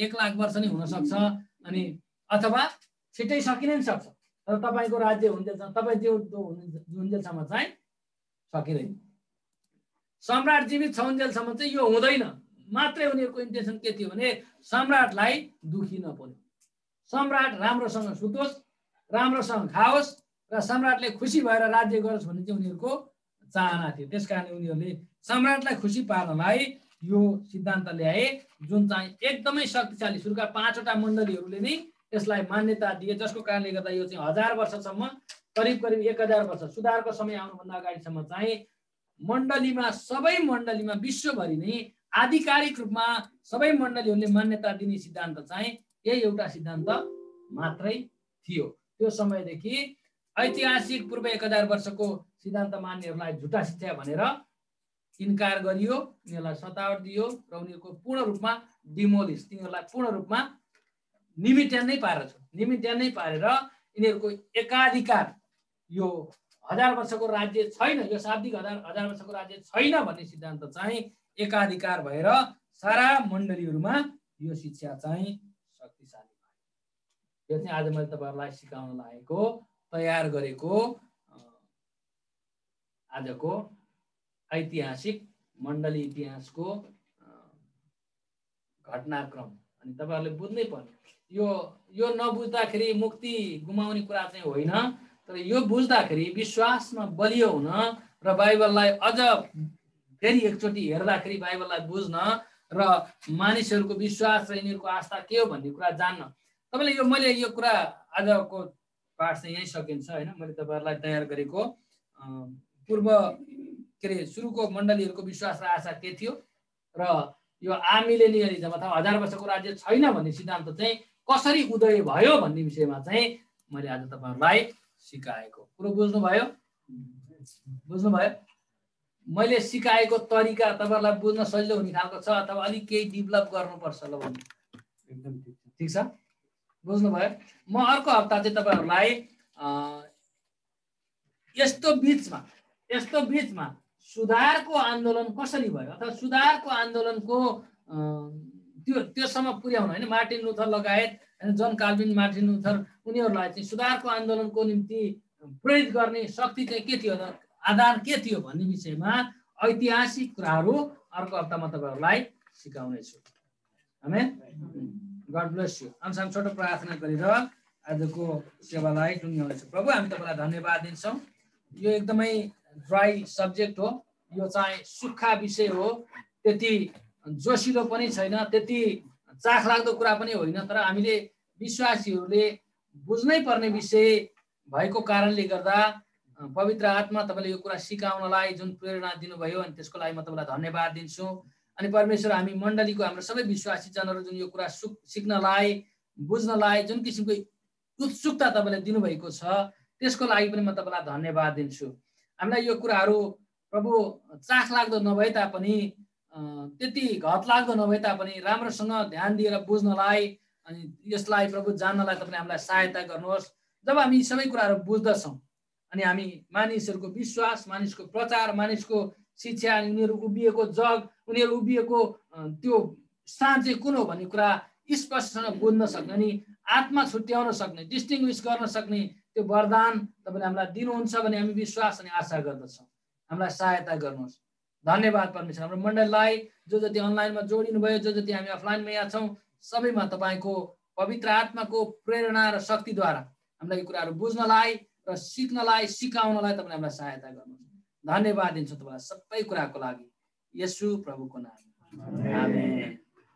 1 लाख वर्ष नै हुनसक्छ अनि अथवा छिट्टै सकिन नि सक्छ। तर तपाईँको राज्य हुन्जेलसम्म, तपाईँ हुन्जेलसम्म चाहिँ सकिँदैन। सम्राट जीवित छ हुन्जेलसम्म चाहिँ यो हुँदैन। मात्रै उनीहरूको इन्टेन्सन के थियो भने सम्राटलाई दुखी नपर्यो, सम्राट राम्रोसँग सुतोस्, राम्रोसँग खाओस् र सम्राटले खुसी भएर राज्य गरोस् भन्ने चाहिँ उनीहरूको चाहना थियो। त्यसकारण उनीहरूले सम्राटलाई खुसी पार्नलाई यो सिद्धान्त ल्याए जुन चाहिँ एकदमै शक्तिशाली। सुरुका 5 वटा मण्डलीहरूले नै यसलाई मान्यता दिए, जसको कारणले गर्दा यो चाहिँ 1000 वर्षसम्म करिब 1000 वर्ष सुधारको समय आउनुभन्दा अगाडिसम्म चाहिँ मण्डलीमा सबै मण्डलीमा विश्वभरि नै आधिकारिक रूपमा सबै मण्डलीहरूले मान्यता दिने सिद्धान्त चाहिँ यही एउटा सिद्धान्त मात्रै थियो। त्यो समयदेखि ऐतिहासिक पूर्व 1000 वर्षको सिद्धान्त मान्नेहरूलाई झुटा शिक्षा भनेर इन्कार गरियो, उनीहरूलाई सतावट दियो र उनीहरूको पूर्ण रूपमा डिमोलिस, तिनीहरूलाई पूर्ण रूपमा निमिट्यान्नै पारेछ। निमिट्यान्नै पारेर यिनीहरूको एकाधिकार, यो 1000 वर्षको राज्य छैन, यो शाब्दिक 1000 वर्षको राज्य छैन भन्ने सिद्धान्त चाहिँ एकाधिकार भएर सारा मण्डलीहरूमा यो शिक्षा चाहिँ शक्तिशाली भयो। यो चाहिँ आज मैले तपाईँहरूलाई सिकाउन लागेको, तयार गरेको आजको ऐतिहासिक मण्डली इतिहासको घटनाक्रम। अनि तपाईँहरूले बुझ्नै पर्ने, यो नबुझ्दाखेरि मुक्ति गुमाउने कुरा चाहिँ होइन, तर यो बुझ्दाखेरि विश्वासमा बलियो हुन र बाइबललाई अझ फेरि एकचोटि हेर्दाखेरि बाइबललाई बुझ्न र मानिसहरूको विश्वास र यिनीहरूको आस्था के हो भन्ने कुरा जान्न। तपाईँले मैले यो कुरा आजको पाठ चाहिँ यहीँ सकिन्छ होइन। मैले तपाईँहरूलाई तयार गरेको पूर्व के अरे सुरुको मण्डलीहरूको विश्वास र आशा के थियो र यो आमिलेनियलिजम अथवा 1000 वर्षको राज्य छैन भन्ने सिद्धान्त चाहिँ कसरी उदय भयो भन्ने विषयमा चाहिँ मैले आज तपाईँहरूलाई सिकाएको। कुरो बुझ्नुभयो? बुझ्नुभयो? मैले सिकाएको तरिका तपाईँहरूलाई बुझ्न सजिलो हुने खालको छ अथवा अलिक केही डेभलप गर्नुपर्छ ल भन्नु? एकदम ठिक छ, बुझ्नुभयो? म अर्को हप्ता चाहिँ तपाईँहरूलाई यस्तो बिचमा सुधारको आन्दोलन कसरी भयो अथवा सुधारको आन्दोलनको त्योसम्म पुर्याउन होइन, मार्टिन लुथर लगायत जन कार्बिन, मार्टिन लुथर, उनीहरूलाई चाहिँ सुधारको आन्दोलनको निम्ति प्रेरित गर्ने शक्ति चाहिँ के थियो, आधार के थियो भन्ने विषयमा ऐतिहासिक कुराहरू अर्को हप्ता म तपाईँहरूलाई सिकाउनेछु। आमेन। God bless you. हामी छोटो प्रार्थना गरेर आजको सेवालाई टुङ्ग्याउनेछु। प्रभु, हामी तपाईँलाई धन्यवाद दिन्छौँ। यो एकदमै ड्राई सब्जेक्ट हो, यो चाहिँ सुक्खा विषय हो, त्यति जोसिलो पनि छैन, त्यति चाखलाग्दो कुरा पनि होइन, तर हामीले विश्वासीहरूले बुझ्नै पर्ने विषय भएको कारणले गर्दा पवित्र आत्मा तपाईँले यो कुरा सिकाउनलाई जुन प्रेरणा दिनुभयो अनि त्यसको लागि म तपाईँलाई धन्यवाद दिन्छु। अनि परमेश्वर, हामी मण्डलीको हाम्रो सबै विश्वासी जनहरू जुन यो कुरा सिक्नलाई, बुझ्नलाई जुन किसिमको उत्सुकता तपाईँले दिनुभएको छ त्यसको लागि पनि म तपाईँलाई धन्यवाद दिन्छु। हामीलाई यो कुराहरू प्रभु चाखलाग्दो नभए तापनि, त्यति घतलाग्दो नभए तापनि राम्रोसँग ध्यान दिएर बुझ्नलाई अनि यसलाई प्रभु जान्नलाई तपाईँले हामीलाई सहायता गर्नुहोस्। जब हामी सबै कुराहरू बुझ्दछौँ अनि हामी मानिसहरूको विश्वास, मानिसको प्रचार, मानिसको शिक्षा, उनीहरू उभिएको जग, उनीहरू उभिएको त्यो स्थान चाहिँ कुन हो भन्ने कुरा स्पष्टसँग बुझ्न सक्ने अनि आत्मा छुट्याउन सक्ने, डिस्टिङ्ग्विस गर्न सक्ने त्यो वरदान तपाईँले हामीलाई दिनुहुन्छ भने हामी विश्वास अनि आशा गर्दछौँ। हामीलाई सहायता गर्नुहोस्। धन्यवाद परमेश्वर। हाम्रो मण्डलीलाई जो जति अनलाइनमा जोडिनु भयो, जो जति हामी अफलाइनमा यहाँ छौँ, सबैमा तपाईँको पवित्र आत्माको प्रेरणा र शक्तिद्वारा हामीलाई यो कुराहरू बुझ्नलाई र सिक्नलाई, सिकाउनलाई तपाईँले हामीलाई सहायता गर्नुहोस्। धन्यवाद दिन्छु तपाईँलाई सबै कुराको लागि, येशू प्रभुको नाममा।